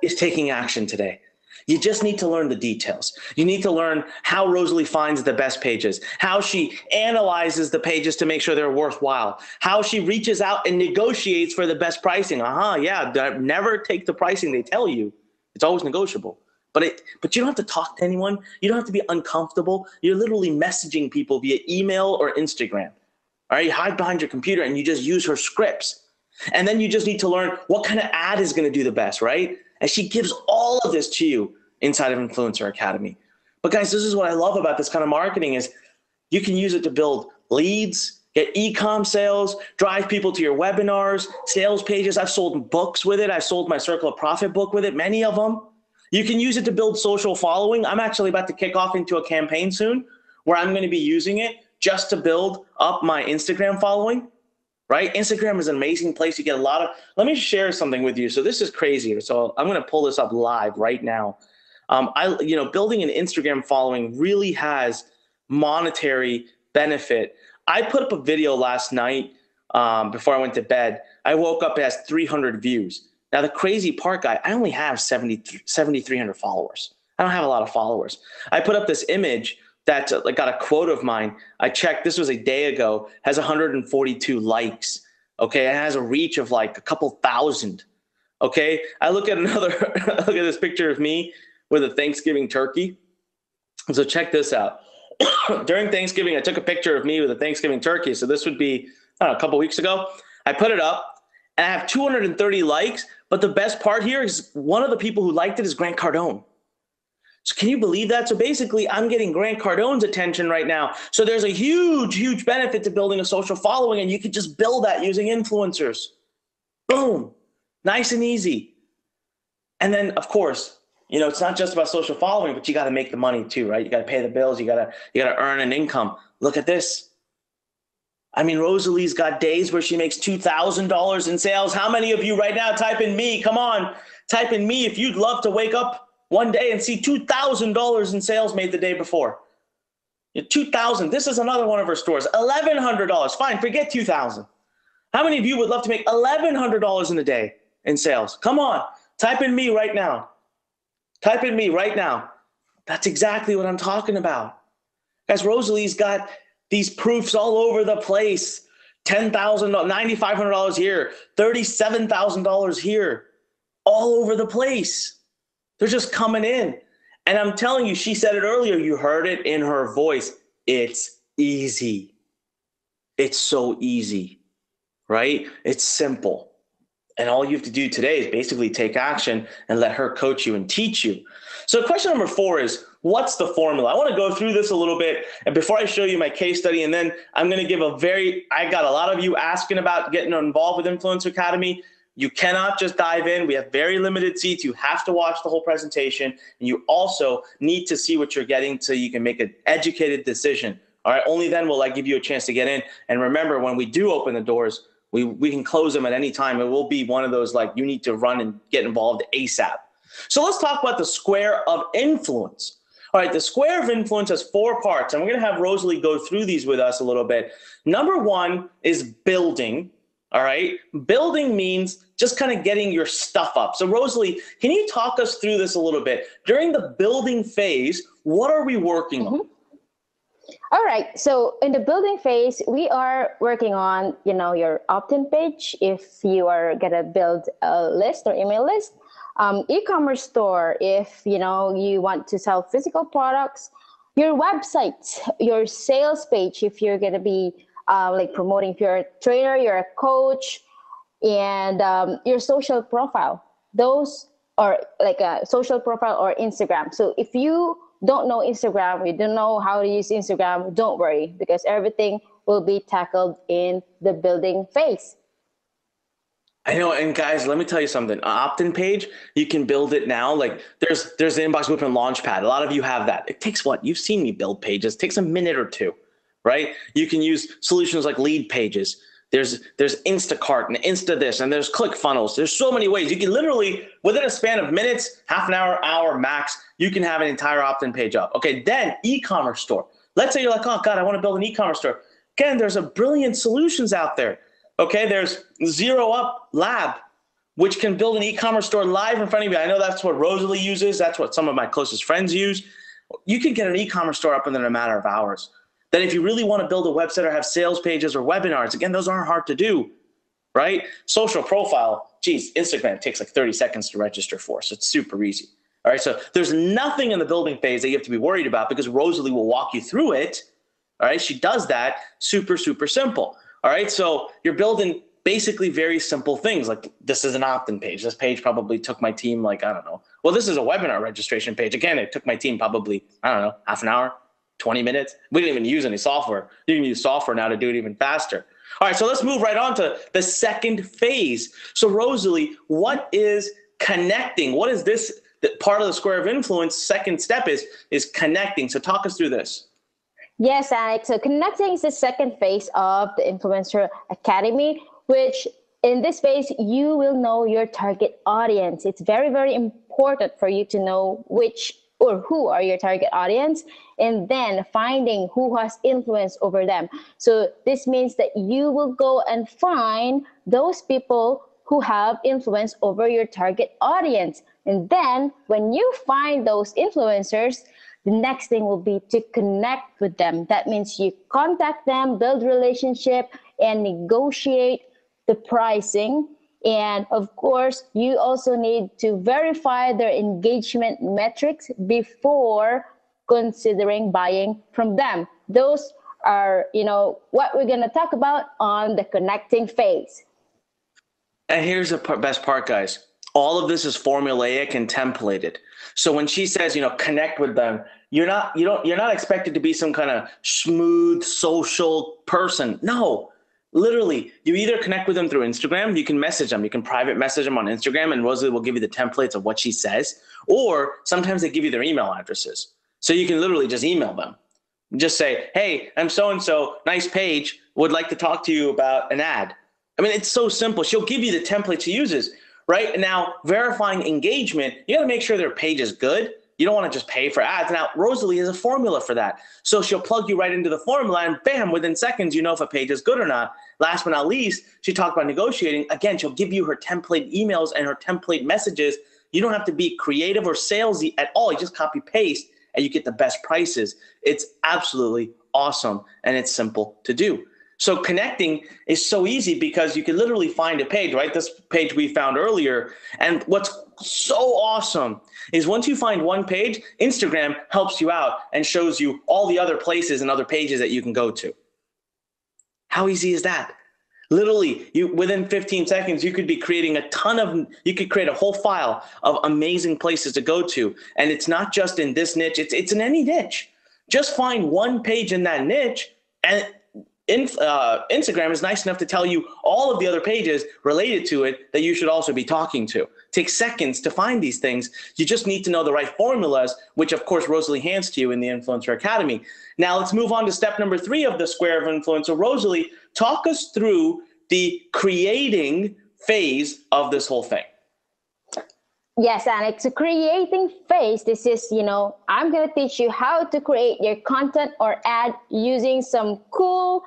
is taking action today. You just need to learn the details. You need to learn how Rosalie finds the best pages, how she analyzes the pages to make sure they're worthwhile, how she reaches out and negotiates for the best pricing. Yeah, never take the pricing they tell you. It's always negotiable. But you don't have to talk to anyone. You don't have to be uncomfortable. You're literally messaging people via email or Instagram. All right, you hide behind your computer and you just use her scripts. And then you just need to learn what kind of ad is going to do the best, right? And she gives all of this to you inside of Influencer Academy. But guys, this is what I love about this kind of marketing is you can use it to build leads, get e-com sales, drive people to your webinars, sales pages. I've sold books with it. I've sold my Circle of Profit book with it, many of them. You can use it to build social following. I'm actually about to kick off into a campaign soon where I'm going to be using it just to build up my Instagram following. Right? Instagram is an amazing place. You get a lot of, let me share something with you. So this is crazy. So I'm going to pull this up live right now. Building an Instagram following really has monetary benefit. I put up a video last night before I went to bed. I woke up, it has 300 views. Now the crazy part, guy, I only have 7,300 followers. I don't have a lot of followers. I put up this image that got a quote of mine. I checked, this was a day ago, has 142 likes. Okay, it has a reach of like a couple thousand. Okay, I look at another, look at this picture of me with a Thanksgiving turkey. So check this out. During Thanksgiving, I took a picture of me with a Thanksgiving turkey. So this would be, I don't know, a couple weeks ago. I put it up and I have 230 likes. But the best part here is one of the people who liked it is Grant Cardone. So can you believe that? So basically, I'm getting Grant Cardone's attention right now. So there's a huge, huge benefit to building a social following, and you can just build that using influencers. Boom. Nice and easy. And then, of course, it's not just about social following, but you got to make the money too, right? You got to pay the bills. You got to earn an income. Look at this. I mean, Rosalie's got days where she makes $2,000 in sales. How many of you right now type in me? Come on, type in me if you'd love to wake up one day and see $2,000 in sales made the day before. $2,000. This is another one of her stores. $1,100. Fine, forget $2,000. How many of you would love to make $1,100 in a day in sales? Come on, type in me right now. Type in me right now. That's exactly what I'm talking about. Guys, Rosalie's got these proofs all over the place. $10,000, $9,500 here, $37,000 here, all over the place. They're just coming in. And I'm telling you, she said it earlier, you heard it in her voice. It's easy. It's so easy, right? It's simple. And all you have to do today is basically take action and let her coach you and teach you. So question number 4 is, what's the formula? I want to go through this a little bit. And before I show you my case study, and then I'm going to give I got a lot of you asking about getting involved with Influencer Academy. You cannot just dive in. We have very limited seats. You have to watch the whole presentation. And you also need to see what you're getting so you can make an educated decision. All right. Only then will I give you a chance to get in. And remember, when we do open the doors, we can close them at any time. It will be one of those, like, you need to run and get involved ASAP. So let's talk about the square of influence. All right. The square of influence has 4 parts. And we're going to have Rosalie go through these with us a little bit. Number 1 is building. All right. Building means just kind of getting your stuff up. So Rosalie, can you talk us through this a little bit? During the building phase, what are we working on? All right. So in the building phase, we are working on, your opt-in page. If you are going to build a list or email list, e-commerce store, if, you want to sell physical products, your website, your sales page, if you're going to be promoting, if you're a trainer, you're a coach, and your social profile. Those are like a social profile or Instagram. So if you don't know Instagram, you don't know how to use Instagram, don't worry, because everything will be tackled in the building phase. I know, and guys, let me tell you something. An opt-in page, you can build it now. Like there's the Inbox Whip and Launchpad. A lot of you have that. It takes what? You've seen me build pages. It takes a minute or two, right? You can use solutions like Lead Pages. There's Instacart and Insta this, and there's ClickFunnels. There's so many ways. You can literally, within a span of minutes, half an hour, hour max, you can have an entire opt-in page up. Okay, then e-commerce store. Let's say you're like, oh God, I want to build an e-commerce store. Again, there's a brilliant solutions out there. Okay, there's Zero Up Lab, which can build an e-commerce store live in front of you. I know that's what Rosalie uses. That's what some of my closest friends use. You can get an e-commerce store up in a matter of hours. Then if you really want to build a website or have sales pages or webinars, again, those aren't hard to do, right? Social profile, geez, Instagram takes like 30 seconds to register for, so it's super easy. All right, so there's nothing in the building phase that you have to be worried about because Rosalie will walk you through it. All right, she does that super, super simple. All right, so you're building basically very simple things. Like this is an opt-in page. This page probably took my team like, I don't know. Well, this is a webinar registration page. Again, it took my team probably, I don't know, half an hour, 20 minutes. We didn't even use any software. You can use software now to do it even faster. All right, so let's move right on to the second phase. So Rosalie, what is connecting? What is this part of the square of influence? Second step is connecting. So talk us through this. Yes, Alex. So connecting is the second phase of the Influencer Academy, which in this phase, you will know your target audience. It's very, very important for you to know which or who are your target audience, and then finding who has influence over them. So this means that you will go and find those people who have influence over your target audience. And then when you find those influencers, the next thing will be to connect with them. That means you contact them, build relationship, and negotiate the pricing. And of course, you also need to verify their engagement metrics before considering buying from them. Those are, what we're going to talk about on the connecting phase. And here's the best part, guys. All of this is formulaic and templated. So when she says, connect with them, you're not expected to be some kind of smooth social person. No, literally, you either connect with them through Instagram, you can message them, you can private message them on Instagram, and Rosalie will give you the templates of what she says, or sometimes they give you their email addresses. So you can literally just email them. Just say, hey, I'm so-and-so, nice page, would like to talk to you about an ad. I mean, it's so simple. She'll give you the template she uses. Right? And now verifying engagement, you got to make sure their page is good. You don't want to just pay for ads. Now, Rosalie has a formula for that. So she'll plug you right into the formula and bam, within seconds, you know if a page is good or not. Last but not least, she talked about negotiating. Again, she'll give you her template emails and her template messages. You don't have to be creative or salesy at all. You just copy paste and you get the best prices. It's absolutely awesome and it's simple to do. So connecting is so easy because you can literally find a page, right? This page we found earlier. And what's so awesome is once you find one page, Instagram helps you out and shows you all the other places and other pages that you can go to. How easy is that? Literally, within 15 seconds, you could be creating you could create a whole file of amazing places to go to. And it's not just in this niche, it's in any niche. Just find one page in that niche and Instagram is nice enough to tell you all of the other pages related to it that you should also be talking to. It takes seconds to find these things. You just need to know the right formulas, which of course Rosalie hands to you in the Influencer Academy. Now let's move on to step number 3 of the square of influence. So Rosalie, talk us through the creating phase of this whole thing. Yes, Alex. So creating phase, this is, I'm going to teach you how to create your content or ad using some cool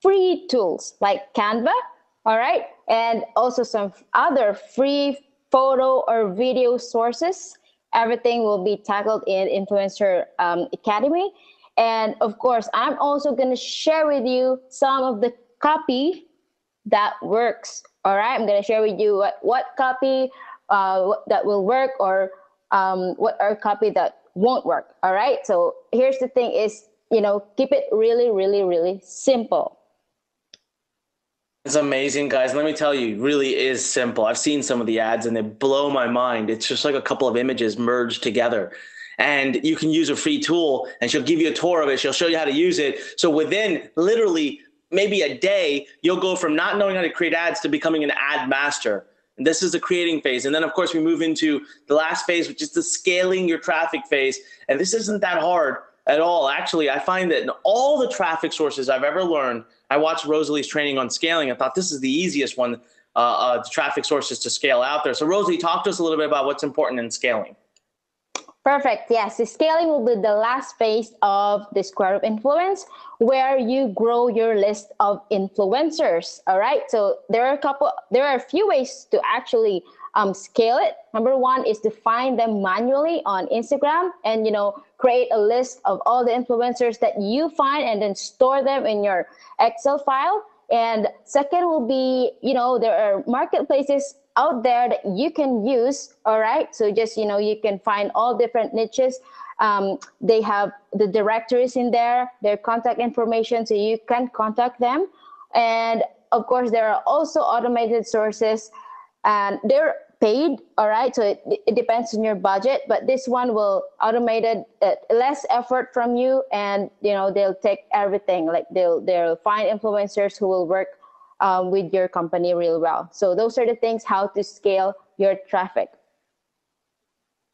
free tools like Canva, all right? And also some other free photo or video sources. Everything will be tackled in Influencer Academy. And of course, I'm also going to share with you some of the copy that works, all right? I'm going to share with you what copy that will work or what are copy that won't work, all right? So here's the thing is, keep it really, really, really simple. It's amazing, guys. Let me tell you, it really is simple. I've seen some of the ads and they blow my mind. It's just like a couple of images merged together. And you can use a free tool and she'll give you a tour of it. She'll show you how to use it. So within literally maybe a day, you'll go from not knowing how to create ads to becoming an ad master. And this is the creating phase. And then, of course, we move into the last phase, which is the scaling your traffic phase. And this isn't that hard at all. Actually, I find that in all the traffic sources I've ever learned, I watched Rosalie's training on scaling. I thought this is the easiest one, the traffic sources to scale out there. So Rosalie, talk to us a little bit about what's important in scaling. Perfect. Yes, the scaling will be the last phase of the square of influence, where you grow your list of influencers. All right. So there are a few ways to actually scale it. Number one is to find them manually on Instagram and, create a list of all the influencers that you find and then store them in your Excel file. And second will be, there are marketplaces out there that you can use. All right. So just, you can find all different niches. They have the directories in there, their contact information, so you can contact them. And of course, there are also automated sources and they're paid. All right. So it depends on your budget, but this one will automated less effort from you. And, they'll take everything, like they'll find influencers who will work with your company real well. So those are the things, how to scale your traffic.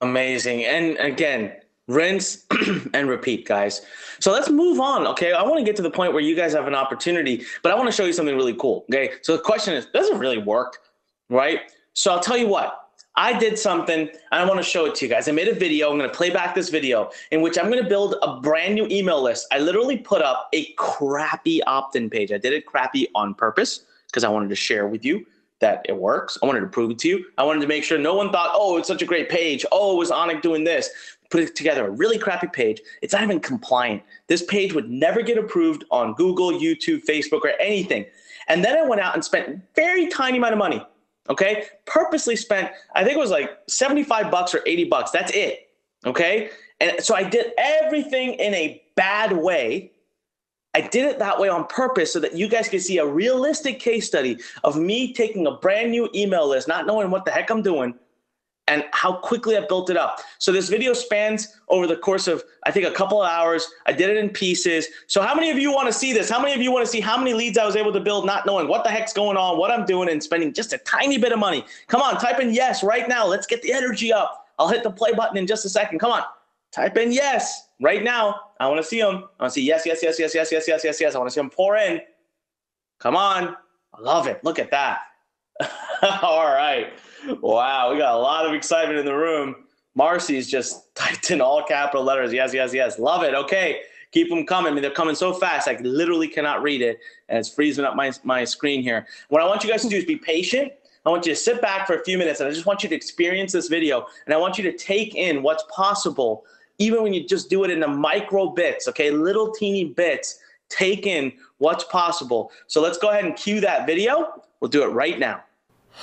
Amazing. And again, rinse and repeat, guys. So let's move on. Okay. I want to get to the point where you guys have an opportunity, but I want to show you something really cool. Okay. So the question is, does it really work? Right. So I'll tell you what, I did something and I want to show it to you guys. I made a video. I'm going to play back this video in which I'm going to build a brand new email list. I literally put up a crappy opt-in page. I did it crappy on purpose because I wanted to share with you that it works. I wanted to prove it to you. I wanted to make sure no one thought, oh, it's such a great page. Oh, it was Onik doing this. Put it together, a really crappy page. It's not even compliant. This page would never get approved on Google, YouTube, Facebook, or anything. And then I went out and spent very tiny amount of money. Okay, purposely spent, I think it was like $75 or $80. That's it. Okay. And so I did everything in a bad way. I did it that way on purpose so that you guys can see a realistic case study of me taking a brand new email list, not knowing what the heck I'm doing, and how quickly I built it up. So this video spans over the course of, I think, a couple of hours. I did it in pieces. So how many of you want to see this? How many of you want to see how many leads I was able to build, not knowing what the heck's going on, what I'm doing, and spending just a tiny bit of money? Come on, type in yes right now. Let's get the energy up. I'll hit the play button in just a second. Come on, type in yes right now. I want to see them. I want to see yes, yes, yes, yes, yes, yes, yes, yes, yes. I want to see them pour in. Come on. I love it. Look at that. All right. Wow, we got a lot of excitement in the room. Marcy's just typed in all capital letters. Yes, yes, yes. Love it. Okay, keep them coming. I mean, they're coming so fast, I literally cannot read it, and it's freezing up my screen here. What I want you guys to do is be patient. I want you to sit back for a few minutes, and I just want you to experience this video, and I want you to take in what's possible, even when you just do it in the micro bits, okay, little teeny bits. Take in what's possible. So let's go ahead and cue that video. We'll do it right now.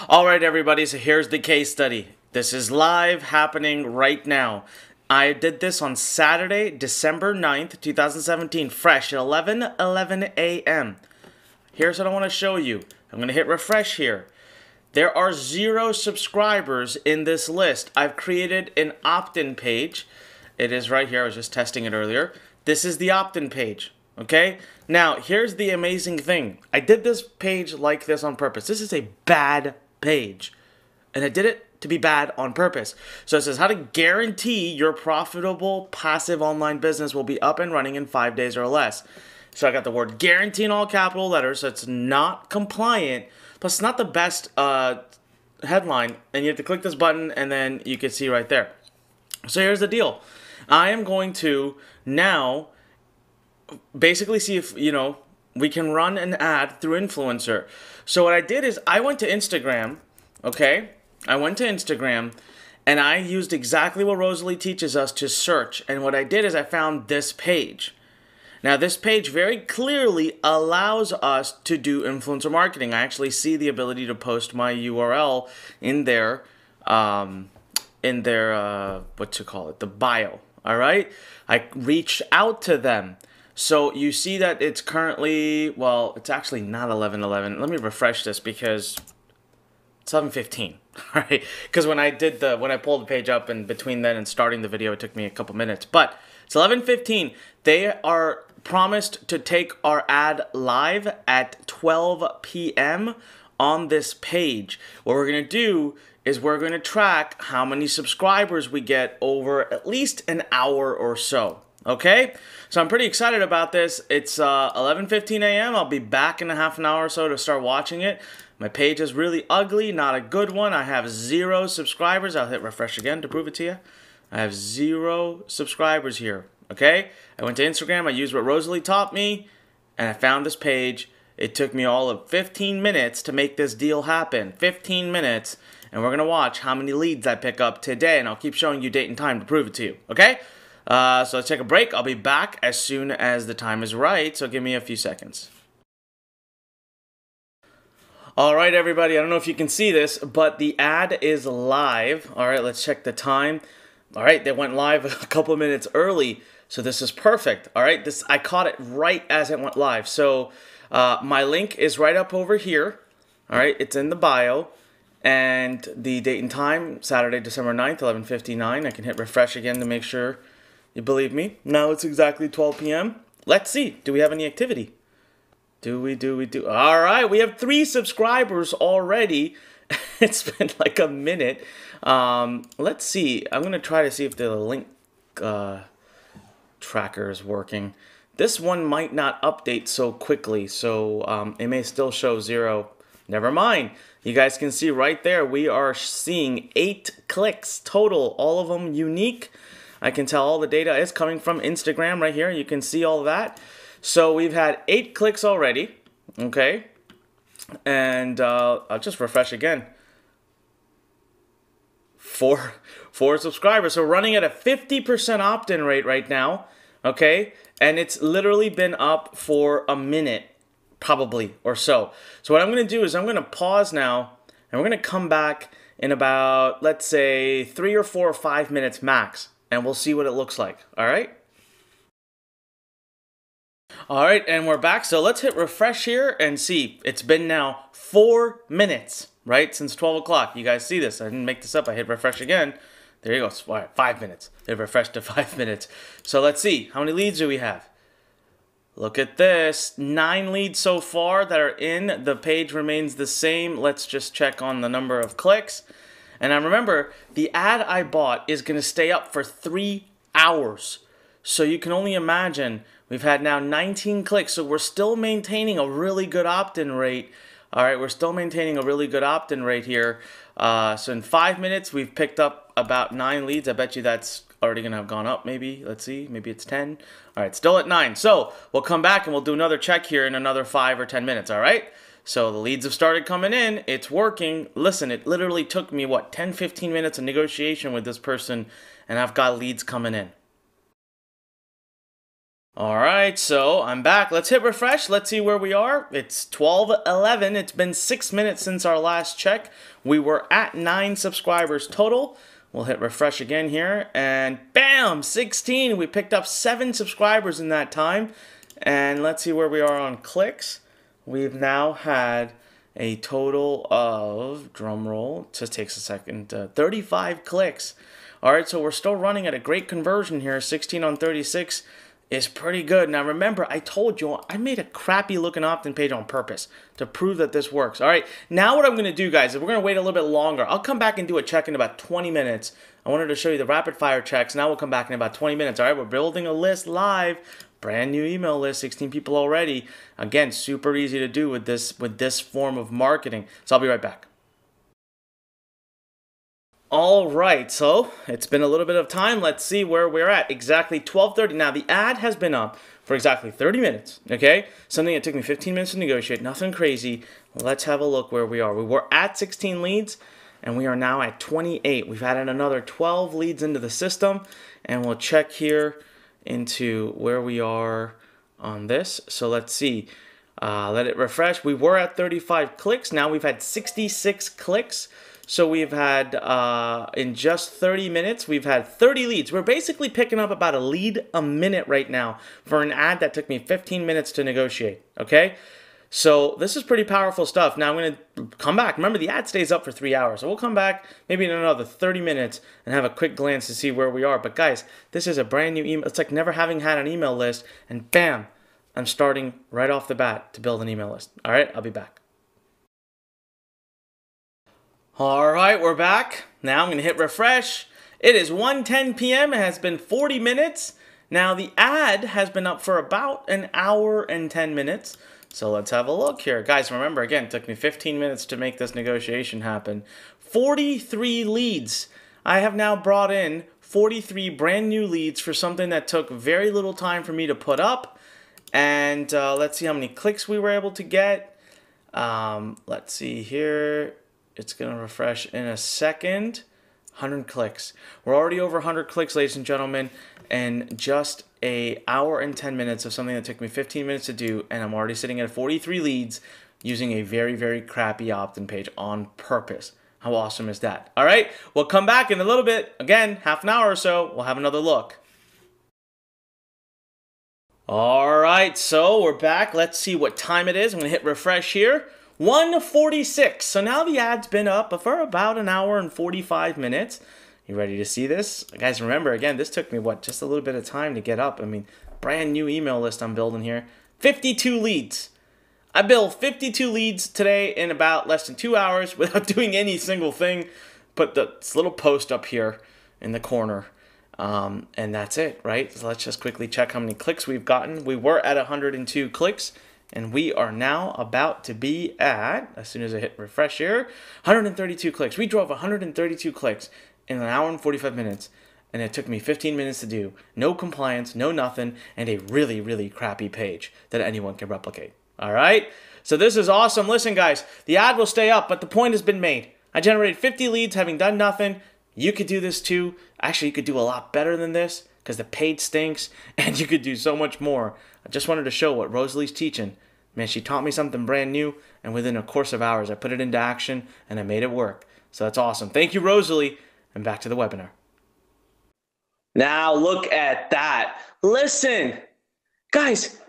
All right, everybody, so here's the case study. This is live, happening right now. I did this on Saturday, December 9th, 2017, fresh at 11:11 a.m. Here's what I want to show you. I'm going to hit refresh here. There are 0 subscribers in this list. I've created an opt-in page. It is right here. I was just testing it earlier. This is the opt-in page. Okay, now here's the amazing thing. I did this page like this on purpose. This is a bad page, and I did it to be bad on purpose. So it says how to guarantee your profitable passive online business will be up and running in 5 days or less. So I got the word guarantee in all capital letters, so it's not compliant, plus it's not the best headline, and you have to click this button, and then you can see right there. So here's the deal. I am going to now basically see if, we can run an ad through influencer. So what I did is I went to Instagram, okay? I went to Instagram and I used exactly what Rosalie teaches us to search. And what I did is I found this page. Now this page very clearly allows us to do influencer marketing. I actually see the ability to post my URL in their the bio, all right? I reached out to them. So you see that it's currently, well, it's actually not 11:11. Let me refresh this because it's 11:15, right? Because when I pulled the page up, and between then and starting the video, it took me a couple minutes. But it's 11:15. They are promised to take our ad live at 12 p.m. on this page. What we're going to do is we're going to track how many subscribers we get over at least an hour or so. Okay? So I'm pretty excited about this. It's 11:15 a.m. I'll be back in a half an hour or so to start watching it. My page is really ugly, not a good one. I have 0 subscribers. I'll hit refresh again to prove it to you. I have 0 subscribers here. Okay? I went to Instagram. I used what Rosalie taught me, and I found this page. It took me all of 15 minutes to make this deal happen. 15 minutes. And we're going to watch how many leads I pick up today, and I'll keep showing you date and time to prove it to you. Okay? So let's take a break. I'll be back as soon as the time is right, so give me a few seconds. Alright everybody, I don't know if you can see this, but the ad is live. Alright, let's check the time. Alright, they went live a couple of minutes early, so this is perfect. Alright, I caught it right as it went live. So my link is right up over here. Alright, it's in the bio. And the date and time, Saturday, December 9th, 11:59. I can hit refresh again to make sure you believe me. Now it's exactly 12 p.m. Let's see. Do we have any activity? Do we? All right. We have 3 subscribers already. It's been like a minute. Let's see. I'm going to try to see if the link tracker is working. This one might not update so quickly, so it may still show 0. Never mind. You guys can see right there, we are seeing 8 clicks total, all of them unique. I can tell all the data is coming from Instagram right here. You can see all of that. So we've had 8 clicks already, okay? And I'll just refresh again. 4 subscribers. So we're running at a 50% opt-in rate right now, okay? And it's literally been up for a minute, probably, or so. So what I'm going to do is I'm going to pause now, and we're going to come back in about, let's say, 3 or 4 or 5 minutes max, and we'll see what it looks like, all right? All right, and we're back. So let's hit refresh here and see. It's been now 4 minutes, right, since 12 o'clock. You guys see this. I didn't make this up. I hit refresh again. There you go. All right, 5 minutes. Hit refresh to 5 minutes. So let's see. How many leads do we have? Look at this. 9 leads so far that are in. The page remains the same. Let's just check on the number of clicks. And I remember, the ad I bought is going to stay up for 3 hours. So you can only imagine, we've had now 19 clicks. So we're still maintaining a really good opt-in rate. All right, we're still maintaining a really good opt-in rate here. So in 5 minutes, we've picked up about 9 leads. I bet you that's already going to have gone up, maybe. Let's see. Maybe it's 10. All right, still at 9. So we'll come back and we'll do another check here in another 5 or 10 minutes, all right? So the leads have started coming in. It's working. Listen, it literally took me, what, 10, 15 minutes of negotiation with this person, and I've got leads coming in. All right, so I'm back. Let's hit refresh. Let's see where we are. It's 12:11. It's been 6 minutes since our last check. We were at 9 subscribers total. We'll hit refresh again here, and bam, 16. We picked up 7 subscribers in that time. And let's see where we are on clicks. We've now had a total of, drum roll, just takes a second, 35 clicks. All right, so we're still running at a great conversion here. 16 on 36 is pretty good. Now remember, I told you I made a crappy looking opt-in page on purpose to prove that this works. All right, now what I'm going to do, guys, is we're going to wait a little bit longer. I'll come back and do a check in about 20 minutes. I wanted to show you the rapid fire checks. Now we'll come back in about 20 minutes. All right, we're building a list live. Brand new email list, 16 people already. Again, super easy to do with this form of marketing. So I'll be right back. All right, so it's been a little bit of time. Let's see where we're at. Exactly 12:30. Now, the ad has been up for exactly 30 minutes, okay? Something that took me 15 minutes to negotiate. Nothing crazy. Let's have a look where we are. We were at 16 leads, and we are now at 28. We've added another 12 leads into the system, and we'll check here into where we are on this. So let's see. Let it refresh. We were at 35 clicks. Now we've had 66 clicks. So we've had, in just 30 minutes, we've had 30 leads. We're basically picking up about a lead a minute right now for an ad that took me 15 minutes to negotiate, okay? So this is pretty powerful stuff. Now I'm going to come back. Remember, the ad stays up for 3 hours. So we'll come back maybe in another 30 minutes and have a quick glance to see where we are. But guys, this is a brand new email. It's like never having had an email list. And bam, I'm starting right off the bat to build an email list. All right, I'll be back. All right, we're back. Now I'm going to hit refresh. It is 1:10 p.m. It has been 40 minutes. Now the ad has been up for about an hour and 10 minutes. So let's have a look here. Guys, remember, again, it took me 15 minutes to make this negotiation happen. 43 leads. I have now brought in 43 brand new leads for something that took very little time for me to put up. And let's see how many clicks we were able to get. Let's see here. It's going to refresh in a second. 100 clicks. We're already over 100 clicks, ladies and gentlemen, in just an hour and 10 minutes of something that took me 15 minutes to do, and I'm already sitting at 43 leads using a very, very crappy opt-in page on purpose. How awesome is that? All right, we'll come back in a little bit. Again, half an hour or so, we'll have another look. All right, so we're back. Let's see what time it is. I'm going to hit refresh here. 1:46. So now the ad's been up for about an hour and 45 minutes. You ready to see this? Guys, remember, again, this took me, just a little bit of time to get up. I mean, brand new email list I'm building here. 52 leads. I built 52 leads today in about less than 2 hours without doing any single thing. Put this little post up here in the corner. And that's it, right? So let's just quickly check how many clicks we've gotten. We were at 102 clicks. And we are now about to be at, as soon as I hit refresh here, 132 clicks. We drove 132 clicks in an hour and 45 minutes. And it took me 15 minutes to do. No compliance, no nothing, and a really, really crappy page that anyone can replicate. All right? So this is awesome. Listen, guys, the ad will stay up, but the point has been made. I generated 50 leads having done nothing. You could do this too. Actually, you could do a lot better than this because the page stinks, and you could do so much more. I just wanted to show what Rosalie's teaching. Man, she taught me something brand new, and within a course of hours, I put it into action, and I made it work. So that's awesome. Thank you, Rosalie, and back to the webinar. Now look at that. Listen, guys,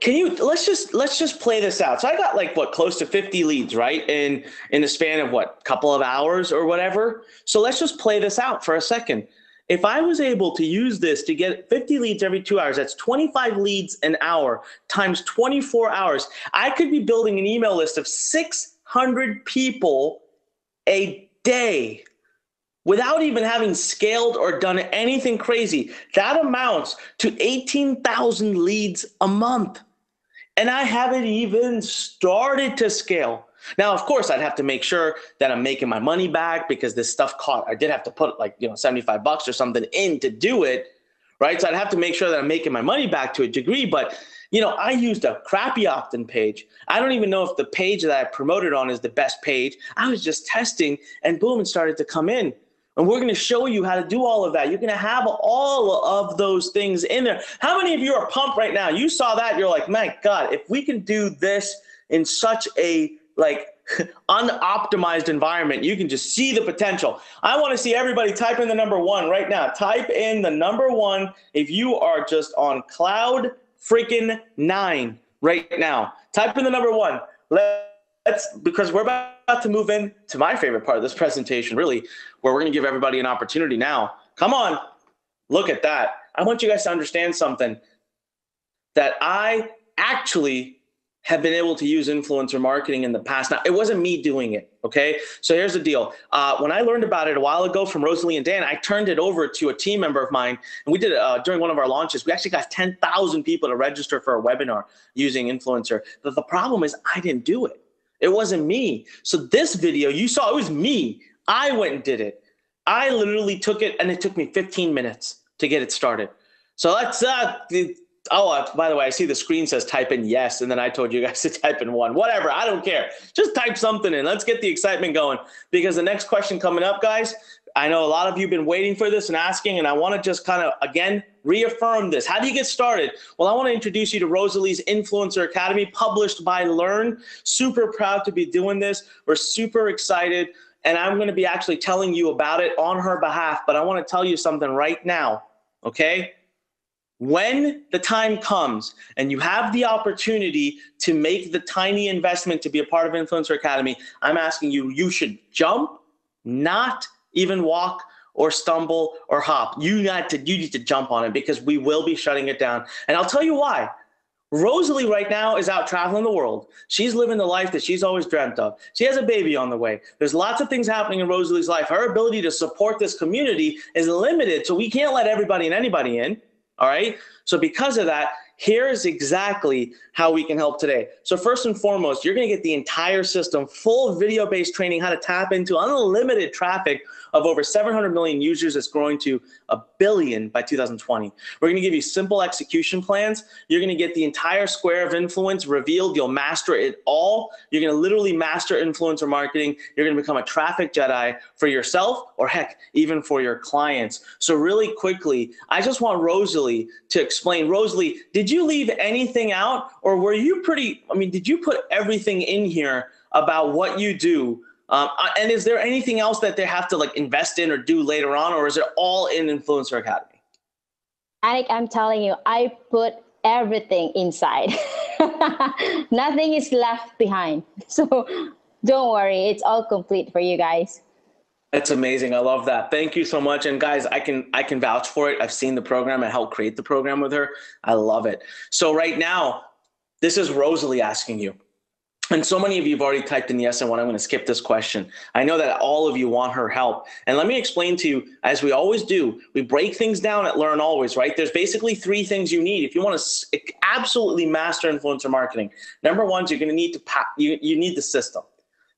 let's just play this out. So I got like close to 50 leads, right? In the span of couple of hours or whatever. So let's just play this out for a second. If I was able to use this to get 50 leads every 2 hours, that's 25 leads an hour times 24 hours. I could be building an email list of 600 people a day without even having scaled or done anything crazy. That amounts to 18,000 leads a month. And I haven't even started to scale. Now, of course, I'd have to make sure that I'm making my money back because this stuff I did have to put $75 or something in to do it, right? So I'd have to make sure that I'm making my money back to a degree. But, I used a crappy opt-in page. I don't even know if the page that I promoted on is the best page. I was just testing and boom, it started to come in. And we're going to show you how to do all of that. You're going to have all of those things in there. How many of you are pumped right now? You saw that. You're like, my God, if we can do this in such a unoptimized environment, you can just see the potential. I want to see everybody type in the number 1 right now. Type in the number 1 if you are just on cloud freaking 9 right now. Type in the number 1. Because we're about to move in to my favorite part of this presentation, really, where we're going to give everybody an opportunity now. Come on, look at that. I want you guys to understand something, that I actually have been able to use influencer marketing in the past. Now, it wasn't me doing it, okay? So here's the deal. When I learned about it a while ago from Rosalie and Dan, I turned it over to a team member of mine, and we did it during one of our launches. We actually got 10,000 people to register for a webinar using influencer. But the problem is I didn't do it. It wasn't me. So this video, you saw, it was me. I went and did it. I literally took it, and it took me 15 minutes to get it started. So let's by the way, I see the screen says type in yes, and then I told you guys to type in 1. Whatever, I don't care. Just type something in. Let's get the excitement going, because the next question coming up, guys, I know a lot of you have been waiting for this and asking, and I want to just kind of, again, reaffirm this. How do you get started? Well, I want to introduce you to Rosalie's Influencer Academy, published by Learn. Super proud to be doing this. We're super excited, and I'm going to be actually telling you about it on her behalf, but I want to tell you something right now, okay? When the time comes and you have the opportunity to make the tiny investment to be a part of Influencer Academy, I'm asking you, you should jump, not even walk or stumble or hop. You need to jump on it, because we will be shutting it down. And I'll tell you why. Rosalie right now is out traveling the world. She's living the life that she's always dreamt of. She has a baby on the way. There's lots of things happening in Rosalie's life. Her ability to support this community is limited, so we can't let everybody and anybody in. All right. So because of that, here's exactly how we can help today. So first and foremost, you're going to get the entire system, full video-based training, how to tap into unlimited traffic of over 700 million users that's growing to 1 billion by 2020. We're going to give you simple execution plans. You're going to get the entire square of influence revealed. You'll master it all. You're going to literally master influencer marketing. You're going to become a traffic Jedi for yourself, or heck, even for your clients. So really quickly, I just want Rosalie to explain. Rosalie, did you leave anything out, or were you did you put everything in here about what you do? And is there anything else that they have to like invest in or do later on, or is it all in Influencer Academy? Anik, I'm telling you, I put everything inside. Nothing is left behind. So don't worry, it's all complete for you guys. That's amazing. I love that. Thank you so much. And guys, I can vouch for it. I've seen the program. I helped create the program with her. I love it. So right now, this is Rosalie asking you. And so many of you have already typed in yes, and I'm going to skip this question. I know that all of you want her help. And let me explain to you, as we always do, we break things down at Learn Always, right? There's basically 3 things you need if you want to absolutely master influencer marketing. Number one is you're going to need you need the system.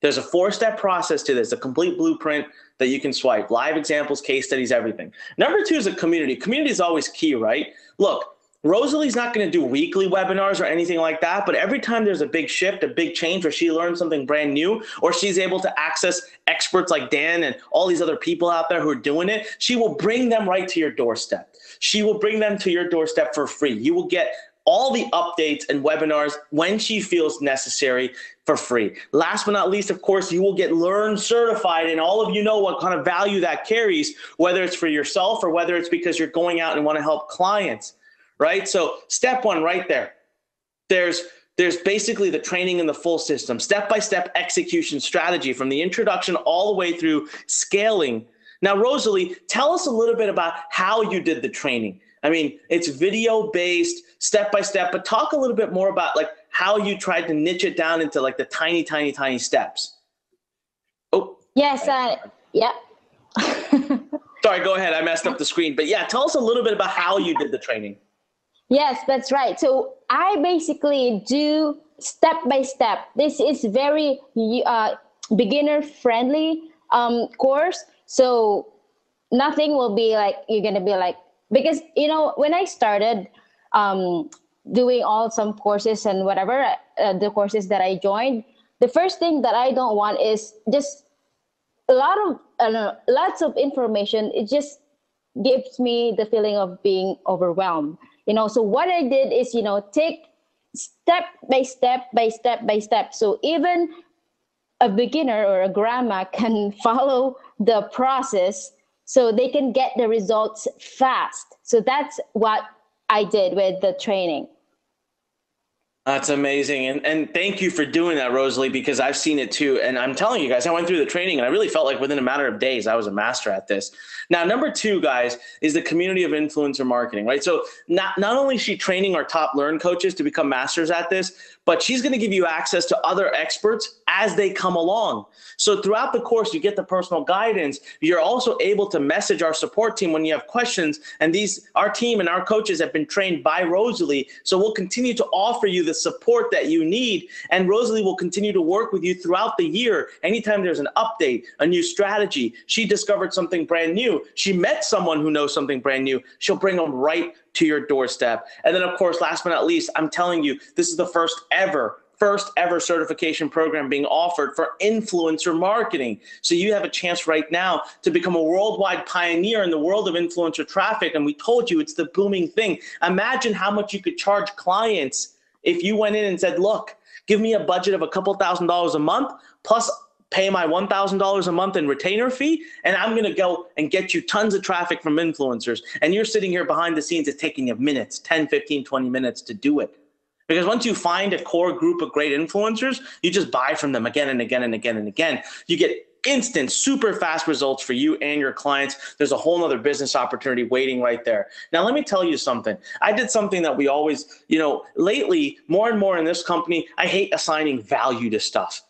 There's a 4-step process to this, a complete blueprint that you can swipe, live examples, case studies, everything. Number 2 is a community. Community is always key, right? Look, Rosalie's not going to do weekly webinars or anything like that, but every time there's a big shift, a big change, where she learns something brand new, or she's able to access experts like Dan and all these other people out there who are doing it, she will bring them right to your doorstep. She will bring them to your doorstep for free. You will get all the updates and webinars when she feels necessary for free. Last but not least, of course, you will get Learn Certified, and all of you know what kind of value that carries, whether it's for yourself or whether it's because you're going out and want to help clients. Right? So step 1 right there. There's basically the training in the full system, step-by-step execution strategy from the introduction all the way through scaling. Now, Rosalie, tell us a little bit about how you did the training. I mean, it's video-based, step-by-step, but talk a little bit more about like how you tried to niche it down into like the tiny, tiny, tiny steps. Oh. Yes, yeah. Sorry, go ahead. I messed up the screen. But yeah, tell us a little bit about how you did the training. Yes, that's right. So I basically do step by step. This is very beginner friendly course. So nothing will be like, you're going to be like, because, you know, when I started doing some courses and whatever, the courses that I joined, the first thing that I don't want is just lots of information. It just gives me the feeling of being overwhelmed. You know, so what I did is, you know, take step by step by step by step. So even a beginner or a grandma can follow the process so they can get the results fast. So that's what I did with the training. That's amazing. And thank you for doing that, Rosalie, because I've seen it too. And I'm telling you guys, I went through the training and I really felt like within a matter of days, I was a master at this. Now, number 2, guys, is the community of influencer marketing, right? So not only is she training our top Learn coaches to become masters at this, but she's going to give you access to other experts as they come along. So throughout the course, you get the personal guidance. You're also able to message our support team when you have questions. And our team and our coaches have been trained by Rosalie. So we'll continue to offer you the support that you need. And Rosalie will continue to work with you throughout the year. Anytime there's an update, a new strategy, she discovered something brand new, she met someone who knows something brand new, she'll bring them right to your doorstep. And then, of course, last but not least, I'm telling you, this is the first ever certification program being offered for influencer marketing. So you have a chance right now to become a worldwide pioneer in the world of influencer traffic. And we told you it's the booming thing. Imagine how much you could charge clients if you went in and said, look, give me a budget of a couple $1,000s a month, plus pay my $1,000 a month in retainer fee, and I'm going to go and get you tons of traffic from influencers. And you're sitting here behind the scenes, it's taking you minutes, 10, 15, 20 minutes to do it. Because once you find a core group of great influencers, you just buy from them again and again and again and again. You get instant, super fast results for you and your clients. There's a whole nother business opportunity waiting right there. Now, let me tell you something. I did something that we always, lately, more and more in this company, I hate assigning value to stuff.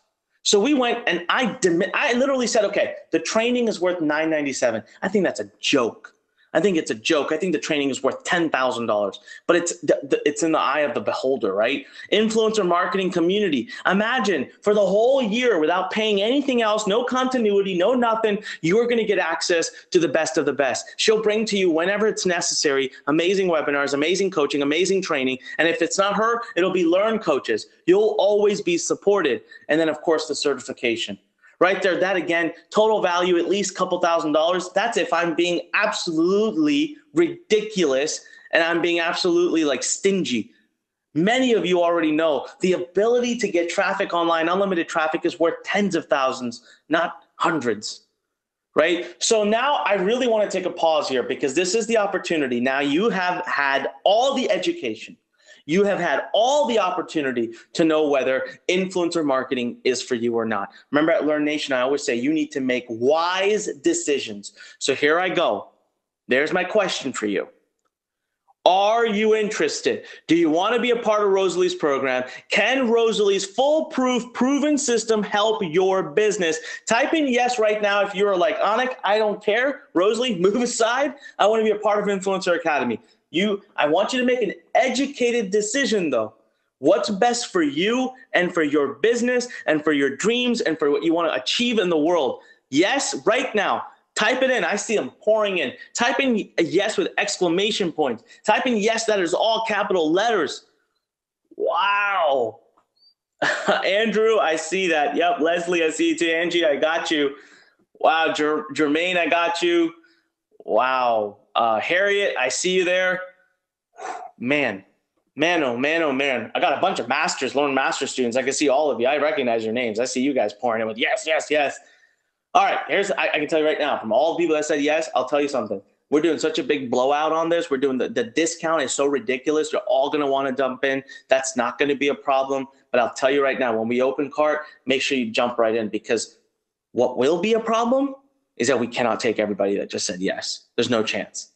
So we went and I literally said, okay, the training is worth $997. I think that's a joke. I think it's a joke. I think the training is worth $10,000, but it's in the eye of the beholder, right? Influencer marketing community. Imagine for the whole year without paying anything else, no continuity, no nothing, you're going to get access to the best of the best. She'll bring to you whenever it's necessary, amazing webinars, amazing coaching, amazing training. And if it's not her, it'll be Learn coaches. You'll always be supported. And then of course the certification. Right there, that again, total value at least a couple $1,000s. That's if I'm being absolutely ridiculous and I'm being absolutely like stingy. Many of you already know the ability to get traffic online, unlimited traffic, is worth tens of thousands, not hundreds. Right? So now I really want to take a pause here because this is the opportunity. Now you have had all the education. You have had all the opportunity to know whether influencer marketing is for you or not. Remember at Learn Nation, I always say you need to make wise decisions. So here I go. There's my question for you. Are you interested? Do you want to be a part of Rosalie's program? Can Rosalie's foolproof, proven system help your business? Type in yes right now if you're like, Anik, I don't care. Rosalie, move aside. I want to be a part of Influencer Academy. I want you to make an educated decision, though. What's best for you and for your business and for your dreams and for what you want to achieve in the world? Yes, right now. Type it in. I see them pouring in. Type in yes with exclamation points. Type in yes, that is all capital letters. Wow. Andrew, I see that. Yep. Leslie, I see you too. Angie, I got you. Wow. Jermaine, I got you. Wow. Harriet, I see you there. Man, oh man. I got a bunch of Learn Master students. I can see all of you. I recognize your names. I see you guys pouring in with yes. All right, I can tell you right now, from all the people that said yes, I'll tell you something. We're doing such a big blowout on this. We're doing the discount is so ridiculous. You're all going to want to dump in. That's not going to be a problem. But I'll tell you right now, when we open cart, make sure you jump right in, because what will be a problem is that we cannot take everybody that just said yes. There's no chance.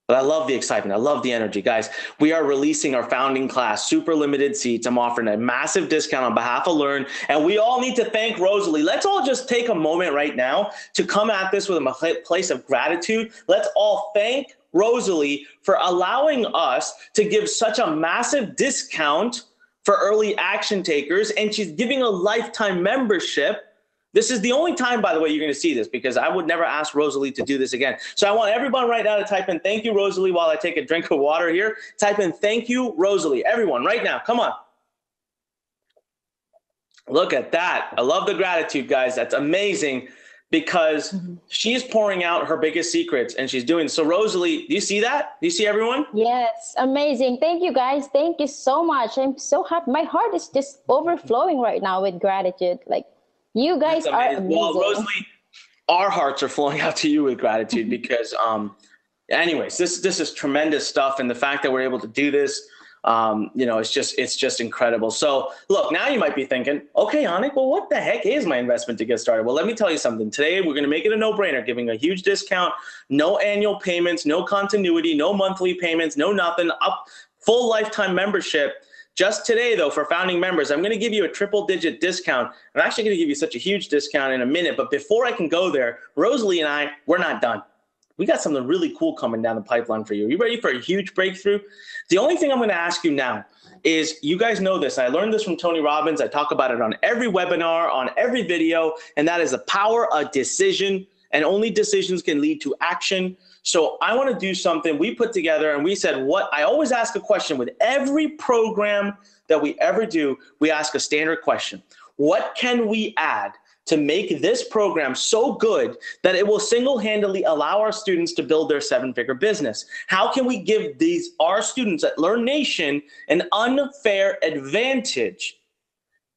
But I love the excitement. I love the energy. Guys, we are releasing our founding class, super limited seats. I'm offering a massive discount on behalf of Learn. And we all need to thank Rosalie. Let's all just take a moment right now to come at this with a place of gratitude. Let's all thank Rosalie for allowing us to give such a massive discount for early action takers. And she's giving a lifetime membership. This is the only time, by the way, you're going to see this, because I would never ask Rosalie to do this again. So I want everyone right now to type in thank you, Rosalie, while I take a drink of water here. Type in thank you, Rosalie. Everyone right now, come on. Look at that. I love the gratitude, guys. That's amazing, because she's pouring out her biggest secrets and she's doing so. Rosalie, do you see that? Do you see everyone? Yes, amazing. Thank you, guys. Thank you so much. I'm so happy. My heart is just overflowing right now with gratitude. Like, you guys are amazing. Well, Rosalie, our hearts are flowing out to you with gratitude because, anyways, this is tremendous stuff. And the fact that we're able to do this, it's just incredible. So look, now you might be thinking, okay, Anik, well, what the heck is my investment to get started? Well, let me tell you something. Today, we're going to make it a no-brainer, giving a huge discount, no annual payments, no continuity, no monthly payments, no nothing, full lifetime membership. Just today, though, for founding members, I'm going to give you a triple-digit discount. I'm actually going to give you such a huge discount in a minute. But before I can go there, Rosalie and we're not done. We got something really cool coming down the pipeline for you. Are you ready for a huge breakthrough? The only thing I'm going to ask you now is, you guys know this. I learned this from Tony Robbins. I talk about it on every webinar, on every video, and that is the power of decision. And only decisions can lead to action. So I want to do something we put together, and we said, I always ask a question with every program that we ever do. We ask a standard question. What can we add to make this program so good that it will single-handedly allow our students to build their 7-figure business? How can we give our students at Learn Nation an unfair advantage?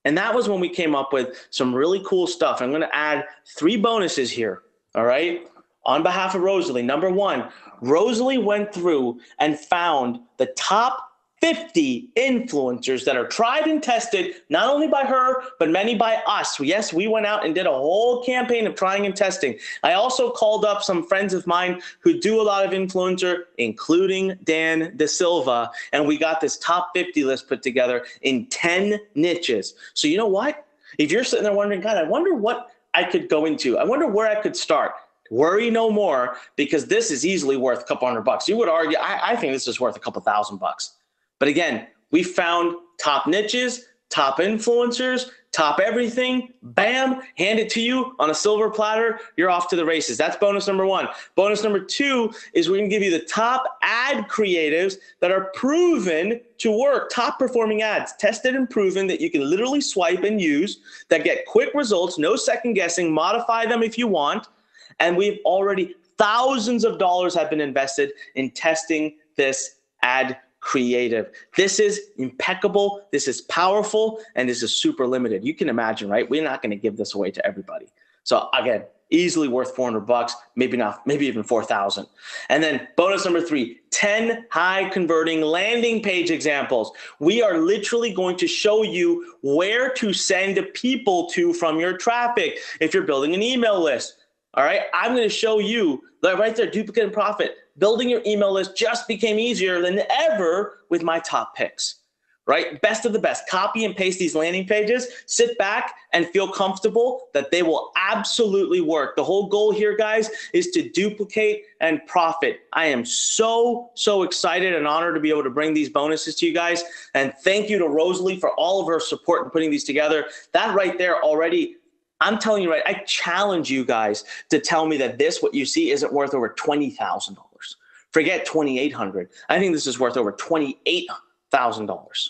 And that was when we came up with some really cool stuff. I'm going to add 3 bonuses here. All right. On behalf of Rosalie, number 1, Rosalie went through and found the top 50 influencers that are tried and tested, not only by her, but many by us. Yes, we went out and did a whole campaign of trying and testing. I also called up some friends of mine who do a lot of influencer, including Dan De Silva, and we got this top 50 list put together in 10 niches. So you know what? If you're sitting there wondering, God, I wonder what I could go into. I wonder where I could start. Worry no more, because this is easily worth a couple $100. You would argue, I think this is worth a couple $1,000. But again, we found top niches, top influencers, top everything. Bam, hand it to you on a silver platter. You're off to the races. That's bonus number one. Bonus number two is we're going to give you the top ad creatives that are proven to work, top performing ads, tested and proven that you can literally swipe and use, that get quick results, no second guessing, modify them if you want. And we've already, thousands of dollars have been invested in testing this ad creative. This is impeccable, this is powerful, and this is super limited. You can imagine, right? We're not going to give this away to everybody. So again, easily worth $400, maybe not, maybe even 4,000. And then bonus number three, 10 high converting landing page examples. We are literally going to show you where to send people to from your traffic. If you're building an email list, all right, I'm going to show you right there, duplicate and profit. Building your email list just became easier than ever with my top picks, right? Best of the best. Copy and paste these landing pages, sit back and feel comfortable that they will absolutely work. The whole goal here, guys, is to duplicate and profit. I am so excited and honored to be able to bring these bonuses to you guys. And thank you to Rosalie for all of her support in putting these together. That right there already, I'm telling you, right, I challenge you guys to tell me that this, what you see, isn't worth over $20,000. Forget $2,800. I think this is worth over $28,000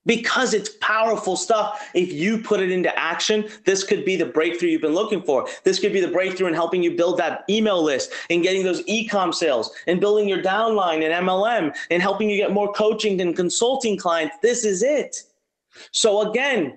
because it's powerful stuff. If you put it into action, this could be the breakthrough you've been looking for. This could be the breakthrough in helping you build that email list and getting those e-com sales and building your downline and MLM and helping you get more coaching and consulting clients. This is it. So again,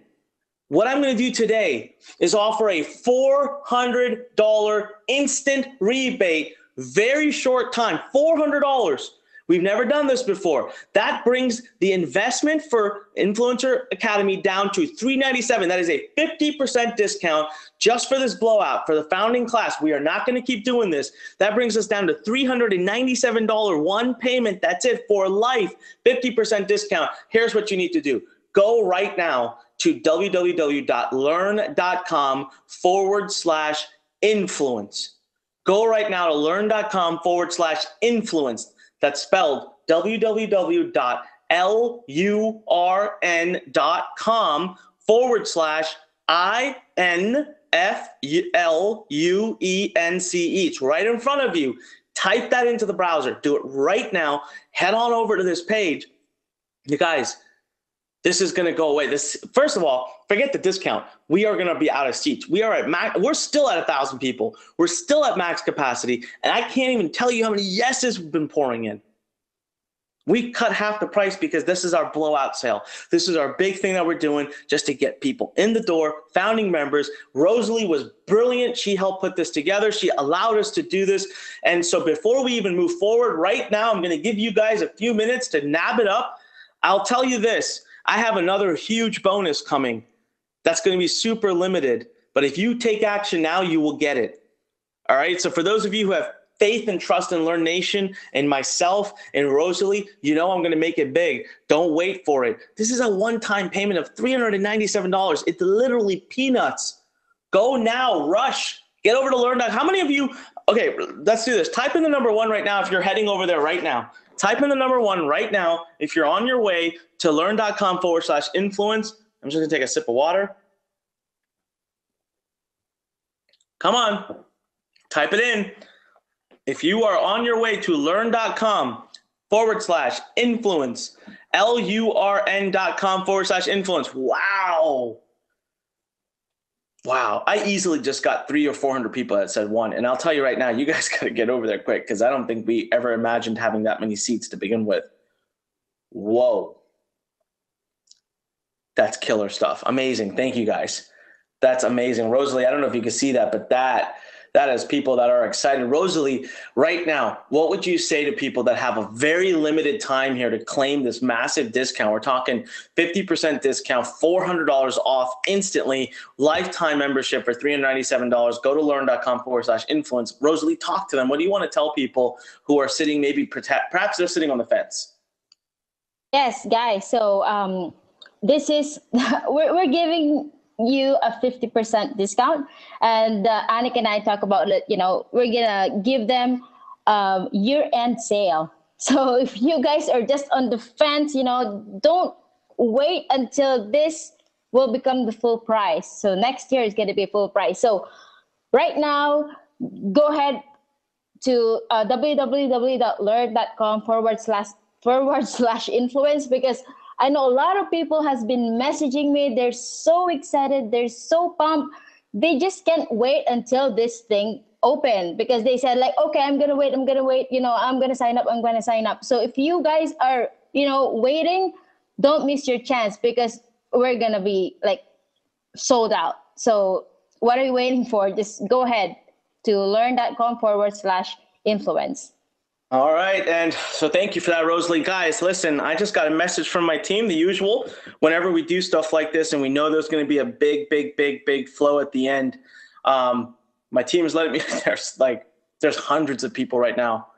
what I'm going to do today is offer a $400 instant rebate, very short time, $400. We've never done this before. That brings the investment for Influencer Academy down to $397. That is a 50% discount just for this blowout, for the founding class. We are not going to keep doing this. That brings us down to $397, one payment. That's it for life, 50% discount. Here's what you need to do. Go right now to www.learn.com/influence. Go right now to learn.com/influence. That's spelled www.lurn.com/influence. It's right in front of you. Type that into the browser. Do it right now. Head on over to this page. You guys, this is going to go away. This, first of all, forget the discount. We are going to be out of seats. We are at max. We're still at 1,000 people. We're still at max capacity, and I can't even tell you how many yeses we've been pouring in. We cut half the price because this is our blowout sale. This is our big thing that we're doing just to get people in the door, founding members. Rosalie was brilliant. She helped put this together. She allowed us to do this. And so before we even move forward, right now, I'm going to give you guys a few minutes to nab it up. I'll tell you this. I have another huge bonus coming that's going to be super limited, but if you take action now, you will get it. All right. So for those of you who have faith and trust in Learn Nation and myself and Rosalie, you know I'm going to make it big. Don't wait for it. This is a one-time payment of $397. It's literally peanuts. Go now. Rush. Get over to Learn. How many of you? Okay, let's do this. Type in the number 1 right now if you're heading over there right now. Type in the number 1 right now if you're on your way to learn.com/influence. I'm just going to take a sip of water. Come on. Type it in. If you are on your way to learn.com/influence, LURN.com/influence. Wow. Wow. I easily just got 300 or 400 people that said 1. And I'll tell you right now, you guys got to get over there quick because I don't think we ever imagined having that many seats to begin with. Whoa. That's killer stuff. Amazing. Thank you guys. That's amazing. Rosalie, I don't know if you can see that, but That is people that are excited. Rosalie, right now, what would you say to people that have a very limited time here to claim this massive discount? We're talking 50% discount, $400 off instantly, lifetime membership for $397. Go to learn.com/influence. Rosalie, talk to them. What do you want to tell people who are sitting, maybe perhaps they're sitting on the fence? Yes, guys. So this is we're giving you a 50% discount, and Anik and I talk about it. We're gonna give them year-end sale. So if you guys are just on the fence, don't wait until this will become the full price. So next year is gonna be full price. So right now, go ahead to www.learn.com/influence, because I know a lot of people has been messaging me. They're so excited. They're so pumped. They just can't wait until this thing open, because they said like, okay, I'm going to wait. I'm going to sign up. So if you guys are, waiting, don't miss your chance, because we're going to be like sold out. So what are you waiting for? Just go ahead to learn.com/influence. All right. And so thank you for that, Rosalie. Guys, listen, I just got a message from my team, the usual. Whenever we do stuff like this and we know there's going to be a big flow at the end, my team is letting me, there's hundreds of people right now.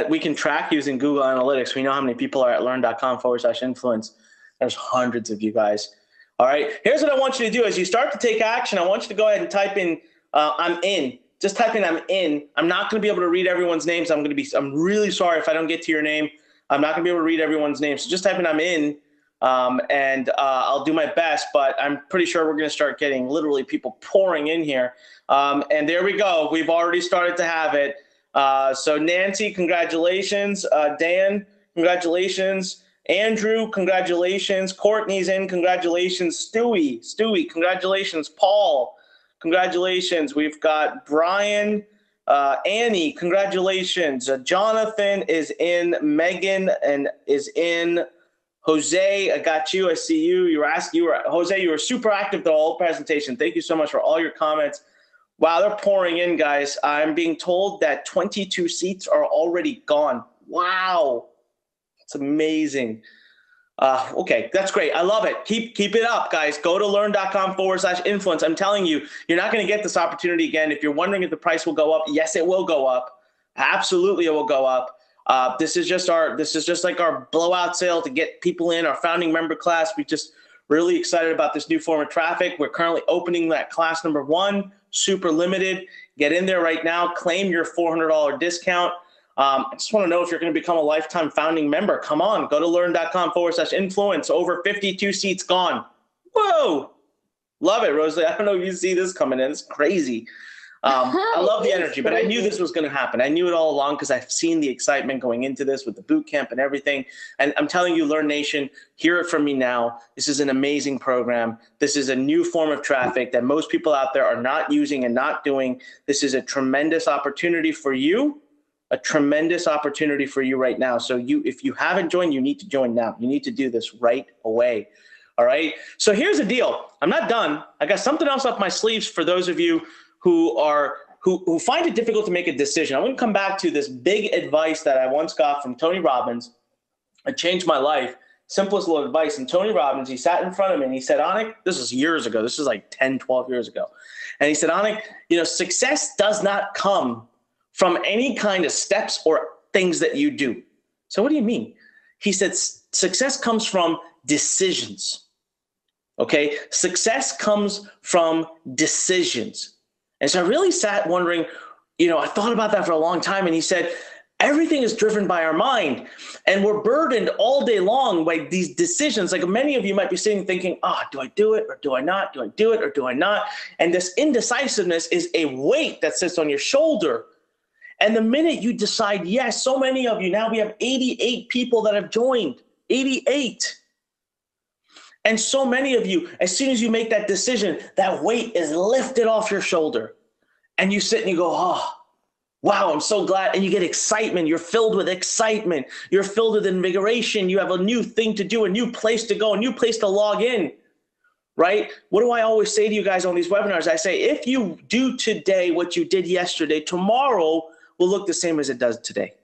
We can track using Google Analytics. We know how many people are at learn.com/influence. There's hundreds of you guys. All right. Here's what I want you to do. As you start to take action, I want you to go ahead and type in, I'm in. Just type in, I'm in. I'm not going to be able to read everyone's names. I'm really sorry if I don't get to your name. I'm not going to be able to read everyone's name. So just type in, I'm in, and I'll do my best, but I'm pretty sure we're going to start getting literally people pouring in here. And there we go. We've already started to have it. So Nancy, congratulations. Dan, congratulations. Andrew, congratulations. Courtney's in, congratulations. Stewie, congratulations. Paul, congratulations. We've got Brian, Annie, congratulations. Jonathan is in. Megan and is in. Jose, I got you. I see you. Jose, you were super active the whole presentation. Thank you so much for all your comments. Wow, they're pouring in, guys. I'm being told that 22 seats are already gone. Wow, it's amazing. Okay, that's great. I love it. Keep it up, guys. Go to learn.com/influence. I'm telling you, you're not going to get this opportunity again. If you're wondering if the price will go up, yes, it will go up. Absolutely, it will go up. This is just like our blowout sale to get people in, our founding member class. We just really excited about this new form of traffic. We're currently opening that class number 1, super limited. Get in there right now. Claim your $400 discount. I just want to know if you're going to become a lifetime founding member. Come on, go to learn.com/influence. Over 52 seats gone. Whoa. Love it, Rosalie. I don't know if you see this coming in. It's crazy. I love the energy, but I knew this was going to happen. I knew it all along because I've seen the excitement going into this with the boot camp and everything. And I'm telling you, Learn Nation, hear it from me now. This is an amazing program. This is a new form of traffic that most people out there are not using and not doing. This is a tremendous opportunity for you. A tremendous opportunity for you right now. So if you haven't joined, you need to join now. You need to do this right away. All right. So here's the deal. I'm not done. I got something else up my sleeves for those of you who find it difficult to make a decision. I want to come back to this big advice that I once got from Tony Robbins. It changed my life. Simplest little advice. And Tony Robbins, he sat in front of me and he said, Anik, this is years ago. This is like 10, 12 years ago. And he said, Anik, success does not come from any kind of steps or things that you do. So what do you mean? He said, success comes from decisions. Okay? Success comes from decisions. And so I really sat wondering, I thought about that for a long time. And he said, everything is driven by our mind. And we're burdened all day long by these decisions. Like many of you might be sitting thinking, do I do it or do I not? Do I do it or do I not? And this indecisiveness is a weight that sits on your shoulder. And the minute you decide, yes, so many of you, now we have 88 people that have joined, 88. And so many of you, as soon as you make that decision, that weight is lifted off your shoulder. And you sit and you go, wow, I'm so glad. And you get excitement. You're filled with excitement. You're filled with invigoration. You have a new thing to do, a new place to go, a new place to log in. right? What do I always say to you guys on these webinars? I say, if you do today what you did yesterday, tomorrow will look the same as it does today.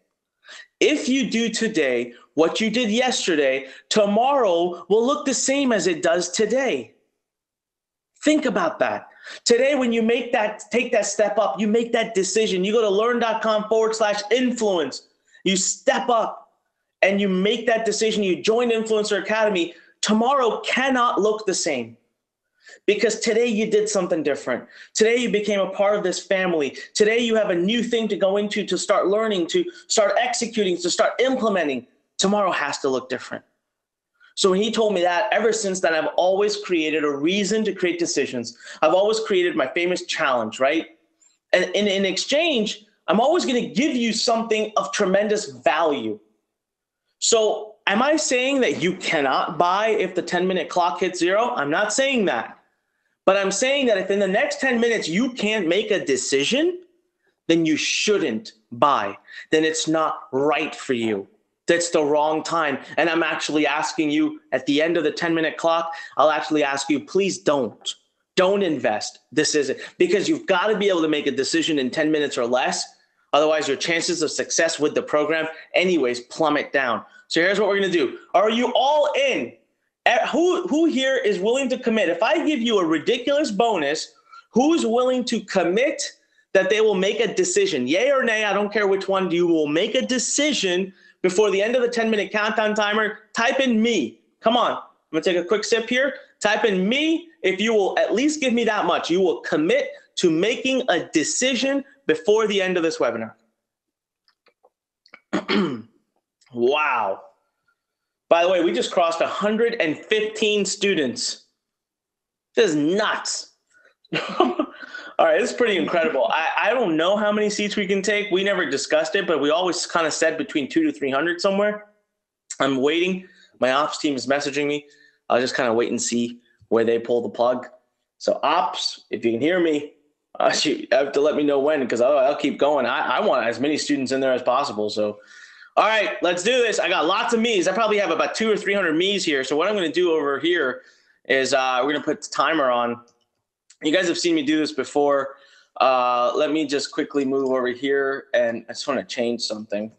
If you do today what you did yesterday, tomorrow will look the same as it does today. Think about that. Today, when you take that step up, you make that decision, you go to learn.com/influence, you step up and you make that decision, you join Influencer Academy, tomorrow cannot look the same. Because today you did something different. Today you became a part of this family. Today you have a new thing to go into, to start learning, to start executing, to start implementing. Tomorrow has to look different. So when he told me that, ever since then, I've always created a reason to create decisions. I've always created my famous challenge, right? And in exchange, I'm always going to give you something of tremendous value. So am I saying that you cannot buy if the 10-minute clock hits 0? I'm not saying that. But I'm saying that if in the next 10 minutes you can't make a decision, then you shouldn't buy. Then it's not right for you. That's the wrong time. And I'm actually asking you at the end of the 10-minute clock, I'll actually ask you, please don't invest. This isn't, because you've got to be able to make a decision in 10 minutes or less. Otherwise, your chances of success with the program anyways plummet down. So here's what we're going to do. Are you all in? Who here is willing to commit? If I give you a ridiculous bonus, who's willing to commit that they will make a decision? Yay or nay, I don't care which one. You will make a decision before the end of the 10-minute countdown timer. Type in me. Come on. I'm going to take a quick sip here. Type in me if you will at least give me that much. You will commit to making a decision before the end of this webinar. Wow. By the way, we just crossed 115 students. This is nuts. All right, this is pretty incredible. I don't know how many seats we can take. We never discussed it, but we always kind of said between 200 to 300 somewhere. I'm waiting. My ops team is messaging me. I'll just kind of wait and see where they pull the plug. So ops, if you can hear me, you have to let me know when, because I'll keep going. I want as many students in there as possible. So, all right, let's do this. I got lots of me's. I probably have about 200 or 300 me's here. So what I'm going to do over here is we're going to put the timer on. You guys have seen me do this before. Let me just quickly move over here, and I just want to change something.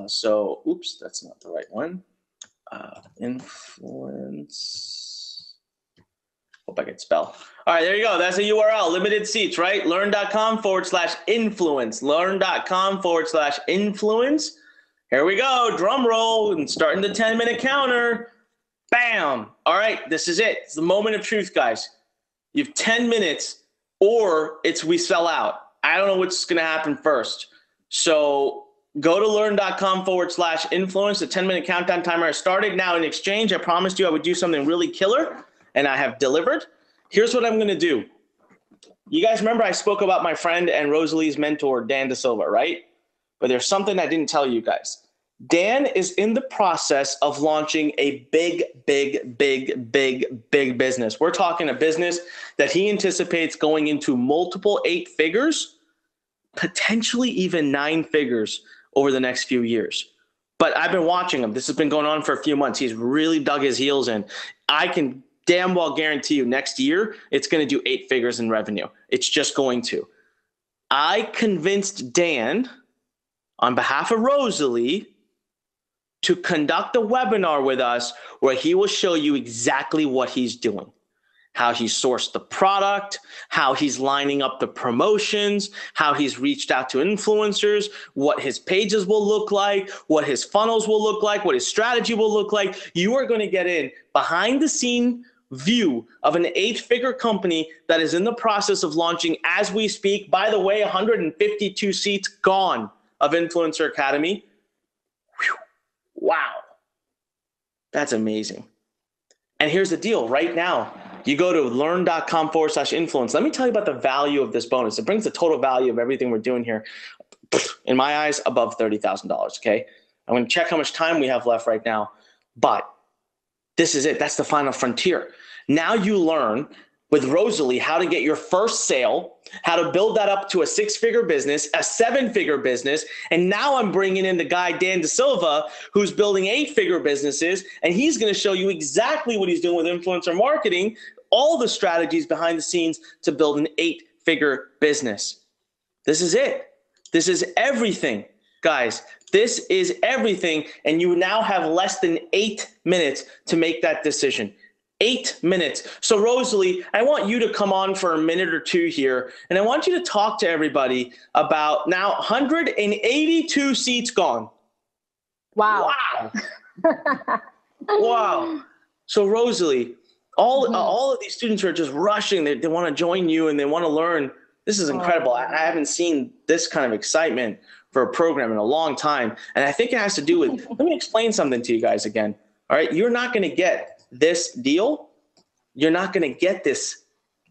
So, oops, that's not the right one. Influence. Hope I can spell. All right, there you go. That's a URL, limited seats, right? Learn.com/influence. Learn.com/influence. Here we go. Drum roll and starting the 10-minute counter. Bam. All right, this is it. It's the moment of truth, guys. You have 10 minutes or we sell out. I don't know what's going to happen first. So go to learn.com/influence. The 10-minute countdown timer has started. Now in exchange, I promised you I would do something really killer, and I have delivered. Here's what I'm going to do. You guys remember I spoke about my friend and Rosalie's mentor, Dan Da Silva, right? But there's something I didn't tell you guys. Dan is in the process of launching a big business. We're talking a business that he anticipates going into multiple 8 figures, potentially even 9 figures over the next few years. But I've been watching him. This has been going on for a few months. He's really dug his heels in. I can damn well guarantee you next year, it's going to do 8 figures in revenue. It's just going to. I convinced Dan on behalf of Rosalie to conduct a webinar with us where he will show you exactly what he's doing, how he sourced the product, how he's lining up the promotions, how he's reached out to influencers, what his pages will look like, what his funnels will look like, what his strategy will look like. You are going to get in behind the scene view of an 8-figure company that is in the process of launching as we speak. By the way, 152 seats gone of Influencer Academy. Whew. Wow. That's amazing. And here's the deal. Right now, you go to learn.com/influence. Let me tell you about the value of this bonus. It brings the total value of everything we're doing here, in my eyes, above $30,000, okay? I'm going to check how much time we have left right now, but this is it. That's the final frontier. Now you learn with Rosalie how to get your first sale, how to build that up to a 6-figure business, a 7-figure business. And now I'm bringing in the guy, Dan Da Silva, who's building 8-figure businesses. And he's going to show you exactly what he's doing with influencer marketing, all the strategies behind the scenes to build an 8-figure business. This is it. This is everything, guys. This is everything. And you now have less than 8 minutes to make that decision. 8 minutes. So Rosalie, I want you to come on for a minute or two here, and I want you to talk to everybody about now 182 seats gone. Wow. Wow. Wow. So Rosalie, all of these students are just rushing. They want to join you and they want to learn. This is incredible. I haven't seen this kind of excitement for a program in a long time. And I think it has to do with, let me explain something to you guys again. All right. You're not going to get this deal. You're not going to get this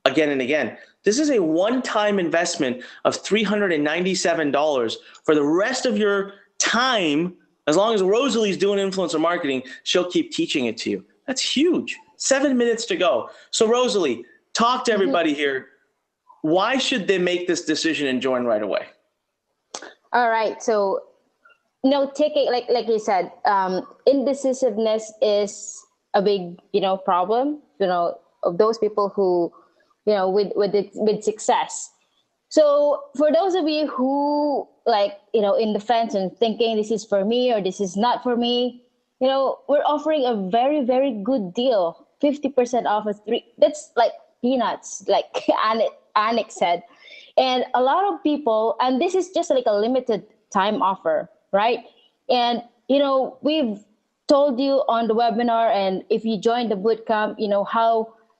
again and again. This is a one-time investment of $397 for the rest of your time. As long as Rosalie's doing influencer marketing, she'll keep teaching it to you. That's huge. 7 minutes to go. So Rosalie, talk to everybody here. Why should they make this decision and join right away? All right. So, taking, like you said, indecisiveness is a big, problem, of those people who, with success. So for those of you who in the fence and thinking this is for me or this is not for me, we're offering a very, very good deal. 50% off of 3. That's like peanuts, like Annick said. And a lot of people, and this is just like a limited time offer, right? And, we've told you on the webinar, and if you join the bootcamp,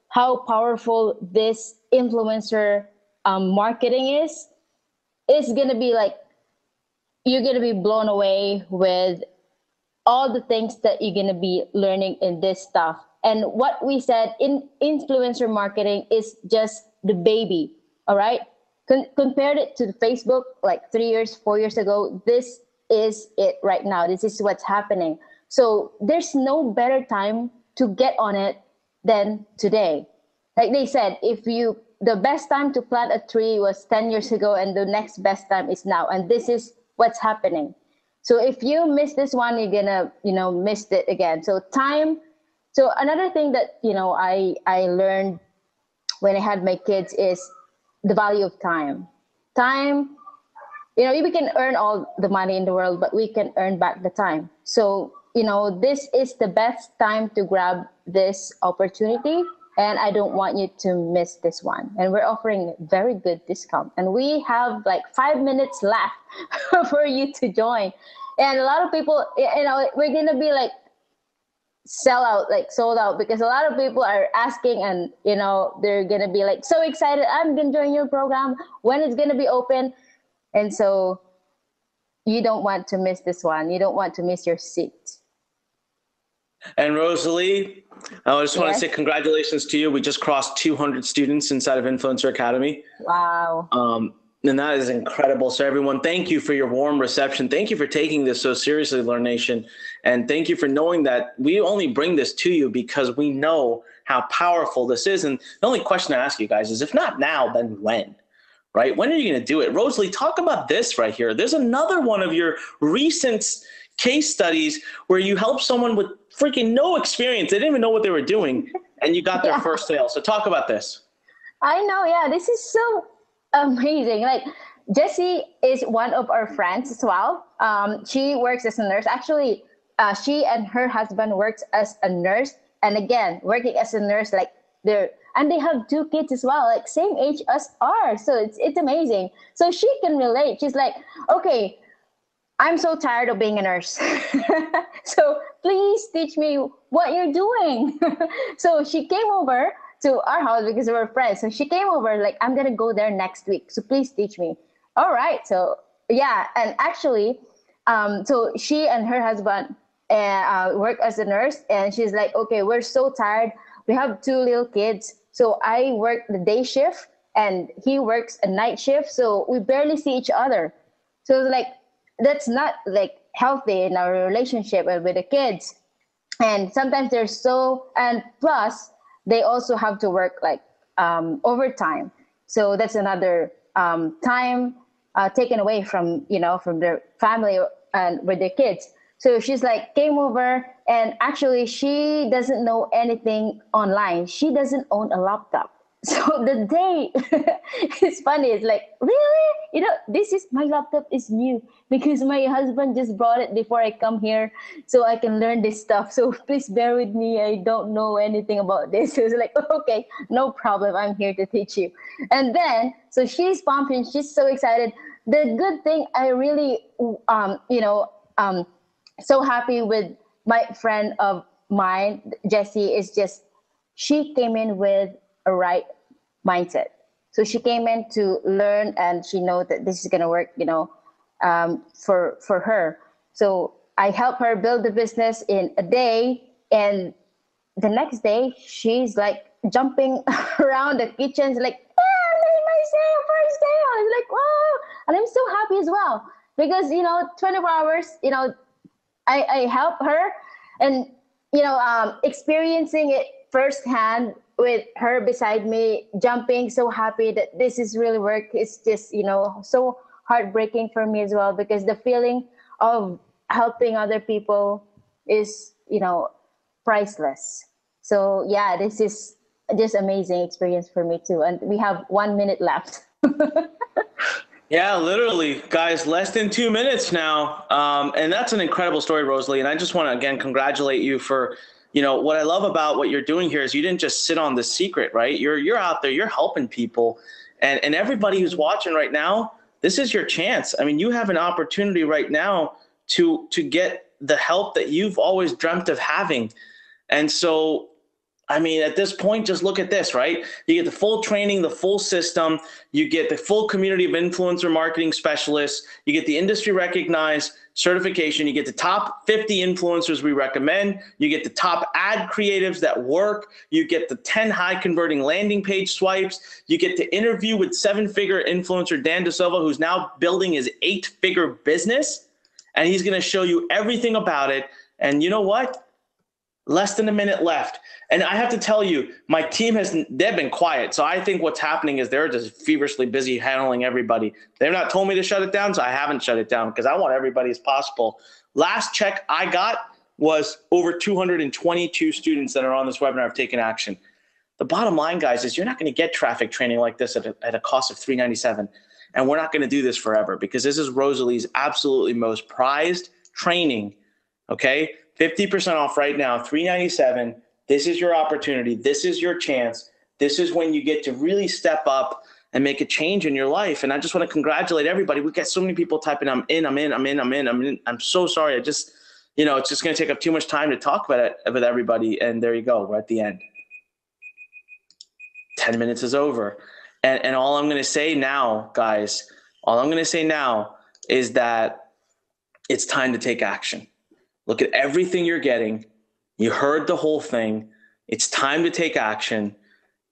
how powerful this influencer marketing is. It's going to be like, you're going to be blown away with all the things that you're going to be learning in this stuff. And what we said in influencer marketing is just the baby. All right. Compared it to the Facebook, like 3 years, 4 years ago, this is it right now. This is what's happening. So there's no better time to get on it than today. Like they said, the best time to plant a tree was 10 years ago, and the next best time is now. And this is what's happening. So if you miss this one, you're gonna, miss it again. So time. So another thing that, I learned when I had my kids is the value of time. Time, we can earn all the money in the world, but we can earn back the time. So, this is the best time to grab this opportunity, and I don't want you to miss this one. And we're offering very good discount, and we have like 5 minutes left for you to join. And a lot of people, we're gonna be like sold out, because a lot of people are asking, and they're gonna be like so excited. I'm gonna join your program. When it's gonna be open? And so you don't want to miss this one. You don't want to miss your seat. And Rosalie, I just want to say congratulations to you. We just crossed 200 students inside of Influencer Academy. Wow. And that is incredible. So everyone, thank you for your warm reception. Thank you for taking this so seriously, Learn Nation. And thank you for knowing that we only bring this to you because we know how powerful this is. And the only question I ask you guys is, if not now, then when? Right? When are you going to do it? Rosalie, talk about this right here. There's another one of your recent case studies where you helped someone with freaking no experience. They didn't even know what they were doing, and you got their first sale. So talk about this. I know. Yeah, this is so amazing. Like, Jessie is one of our friends as well. She works as a nurse. Actually, she and her husband works as a nurse. And again, working as a nurse, like and they have 2 kids as well, like same age as ours. So it's amazing. So she can relate. She's like, okay, I'm so tired of being a nurse. So please teach me what you're doing. So she came over to our house because we're friends. So she came over like, I'm going to go there next week. So please teach me. All right. So yeah. And actually, so she and her husband work as a nurse, and she's like, okay, we're so tired. We have 2 little kids. So I work the day shift and he works a night shift. So we barely see each other. So it's like, that's not like healthy in our relationship with the kids. And sometimes and plus they also have to work like overtime. So that's another time taken away from, from their family and with their kids. So she's like came over, and actually she doesn't know anything online. She doesn't own a laptop. So the day it's funny. It's like, really, this is my laptop is new because my husband just brought it before I come here, so I can learn this stuff. So please bear with me. I don't know anything about this. So it's like, okay, no problem. I'm here to teach you. And then so she's pumping. She's so excited. The good thing, I really, so happy with my friend of mine, Jessie, is just she came in with a right mindset. So she came in to learn, and she know that this is gonna work, for her. So I helped her build the business in a day, and the next day she's like jumping around the kitchen, like, my sale, first sale. I was like, wow, and I'm so happy as well because 24 hours, I help her, and experiencing it firsthand with her beside me, jumping, so happy that this is really work. It's just so heartbreaking for me as well, because the feeling of helping other people is priceless. So yeah, this is just amazing experience for me too. And we have 1 minute left. Yeah, literally, guys, less than 2 minutes now. And that's an incredible story, Rosalie. And I just want to, again, congratulate you for, what I love about what you're doing here is you didn't just sit on the secret, right? You're out there, you're helping people. And everybody who's watching right now, this is your chance. I mean, you have an opportunity right now to get the help that you've always dreamt of having. And so, I mean, at this point, just look at this, right? You get the full training, the full system, you get the full community of influencer marketing specialists, you get the industry recognized certification, you get the top 50 influencers we recommend, you get the top ad creatives that work, you get the 10 high converting landing page swipes, you get to interview with 7-figure influencer Dan DeSilva, who's now building his 8-figure business, and he's going to show you everything about it. And you know what? Less than a minute left. And I have to tell you, my team they've been quiet. So I think what's happening is they're just feverishly busy handling everybody. They've not told me to shut it down, so I haven't shut it down because I want everybody as possible. Last check I got was over 222 students that are on this webinar have taken action. The bottom line, guys, is you're not going to get traffic training like this at a cost of $397. And we're not going to do this forever because this is Rosalie's absolutely most prized training. Okay? 50% off right now, $397. This is your opportunity. This is your chance. This is when you get to really step up and make a change in your life. And I just want to congratulate everybody. We get so many people typing, I'm in. I'm so sorry. It's just going to take up too much time to talk about it with everybody. And there you go. We're at the end. 10 minutes is over. And all I'm going to say now, guys, is that it's time to take action. Look at everything you're getting. You heard the whole thing. It's time to take action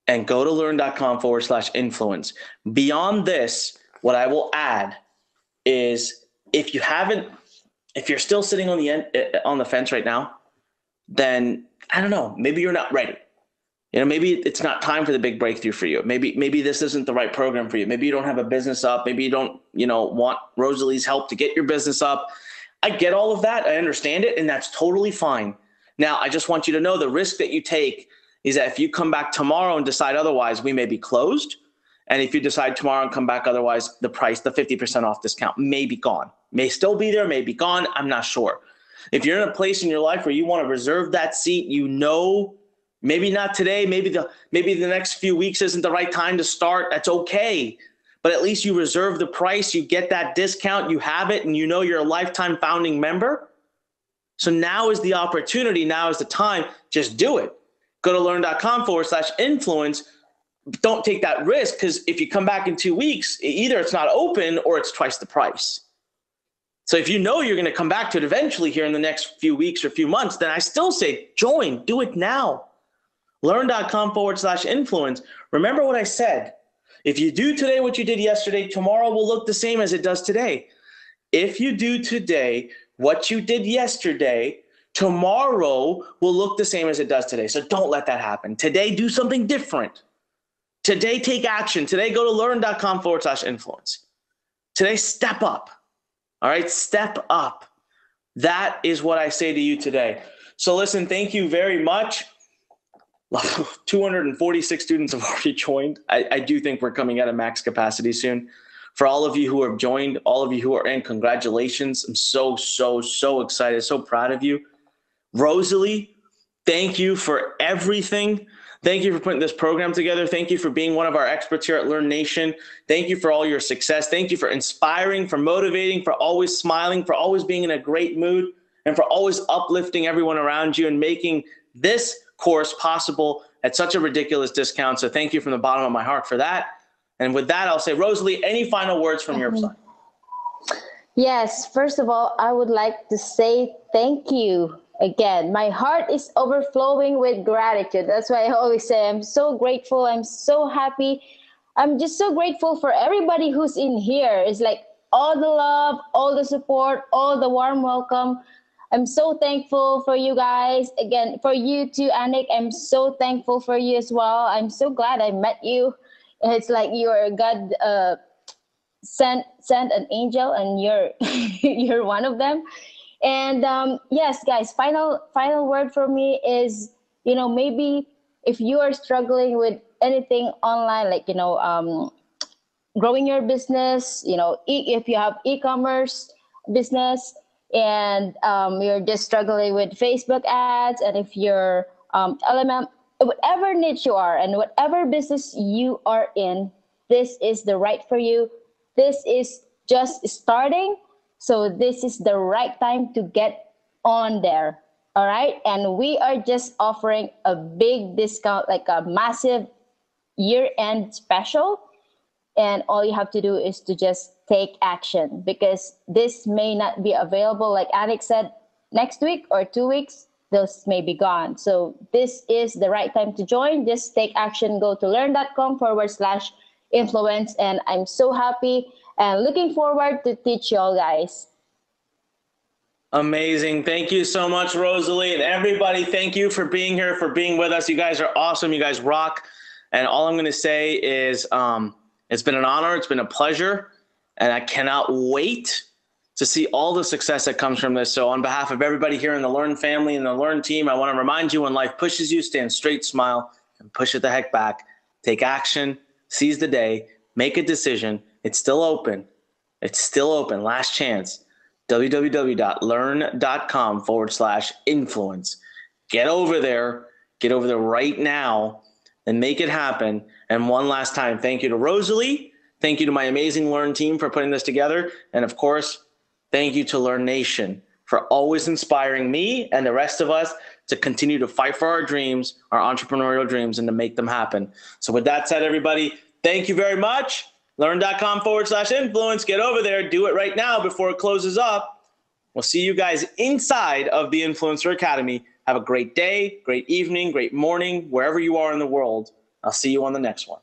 and go to learn.com/influence. Beyond this, what I will add is if you're still sitting on the fence right now, then I don't know, maybe you're not ready. Maybe it's not time for the big breakthrough for you. Maybe this isn't the right program for you. Maybe you don't have a business up. Maybe you don't, want Rosalie's help to get your business up. I get all of that. I understand it, and that's totally fine. Now, I just want you to know the risk that you take is that if you come back tomorrow and decide otherwise, we may be closed. And if you decide tomorrow and come back otherwise, the price, the 50% off discount may be gone. May still be there, may be gone. I'm not sure. If you're in a place in your life where you want to reserve that seat, maybe not today, maybe the next few weeks isn't the right time to start. That's okay. But at least you reserve the price, you get that discount, you have it, and you're a lifetime founding member. So now is the opportunity, now is the time, just do it. Go to learn.com/influence. Don't take that risk, because if you come back in 2 weeks, either it's not open or it's twice the price. So if you're going to come back to it eventually here in the next few weeks or few months, then I still say join, do it now. Learn.com/influence. Remember what I said. If you do today what you did yesterday, tomorrow will look the same as it does today. If you do today what you did yesterday, tomorrow will look the same as it does today. So don't let that happen. Today, do something different. Today, take action. Today, go to learn.com/influence. Today, step up. All right, step up. That is what I say to you today. So listen, thank you very much. 246 students have already joined. I do think we're coming out of max capacity soon. For all of you who have joined, all of you who are in, congratulations. I'm so, so, so excited, so proud of you. Rosalie, thank you for everything. Thank you for putting this program together. Thank you for being one of our experts here at Learn Nation. Thank you for all your success. Thank you for inspiring, for motivating, for always smiling, for always being in a great mood, and for always uplifting everyone around you and making this course possible at such a ridiculous discount. So thank you from the bottom of my heart for that. And with that, I'll say, Rosalie, any final words from your side? Yes, first of all, I would like to say thank you. Again, my heart is overflowing with gratitude. That's why I always say I'm so grateful. I'm so happy. I'm just so grateful for everybody who's in here. It's like all the love, all the support, all the warm welcome. I'm so thankful for you guys. Again, for you too, Anik, I'm so thankful for you as well. I'm so glad I met you. It's like you're God sent an angel, and you're you're one of them. And yes, guys, final word for me is, maybe if you are struggling with anything online, like, growing your business, if you have e-commerce business, and you're just struggling with Facebook ads, and if you're LMM, whatever niche you are and whatever business you are in, this is the right for you. This is just starting. So this is the right time to get on there. All right. And we are just offering a big discount, like a massive year-end special. And all you have to do is to just take action, because this may not be available, like Anik said, next week or 2 weeks. Those may be gone. So this is the right time to join. Just take action. Go to learn.com/influence. And I'm so happy and looking forward to teach you all, guys. Amazing. Thank you so much, Rosalie. And everybody, thank you for being here, for being with us. You guys are awesome. You guys rock. And all I'm going to say is it's been an honor. It's been a pleasure. And I cannot wait to see all the success that comes from this. So on behalf of everybody here in the Learn family and the Learn team, I want to remind you, when life pushes you, stand straight, smile, and push it the heck back. Take action. Seize the day. Make a decision. It's still open. It's still open. Last chance. www.learn.com/influence. Get over there. Get over there right now and make it happen. And one last time, thank you to Rosalie. Thank you to my amazing Learn team for putting this together. And of course, thank you to Learn Nation for always inspiring me and the rest of us to continue to fight for our dreams, our entrepreneurial dreams, and to make them happen. So with that said, everybody, thank you very much. Learn.com/influence. Get over there. Do it right now before it closes up. We'll see you guys inside of the Influencer Academy. Have a great day, great evening, great morning, wherever you are in the world. I'll see you on the next one.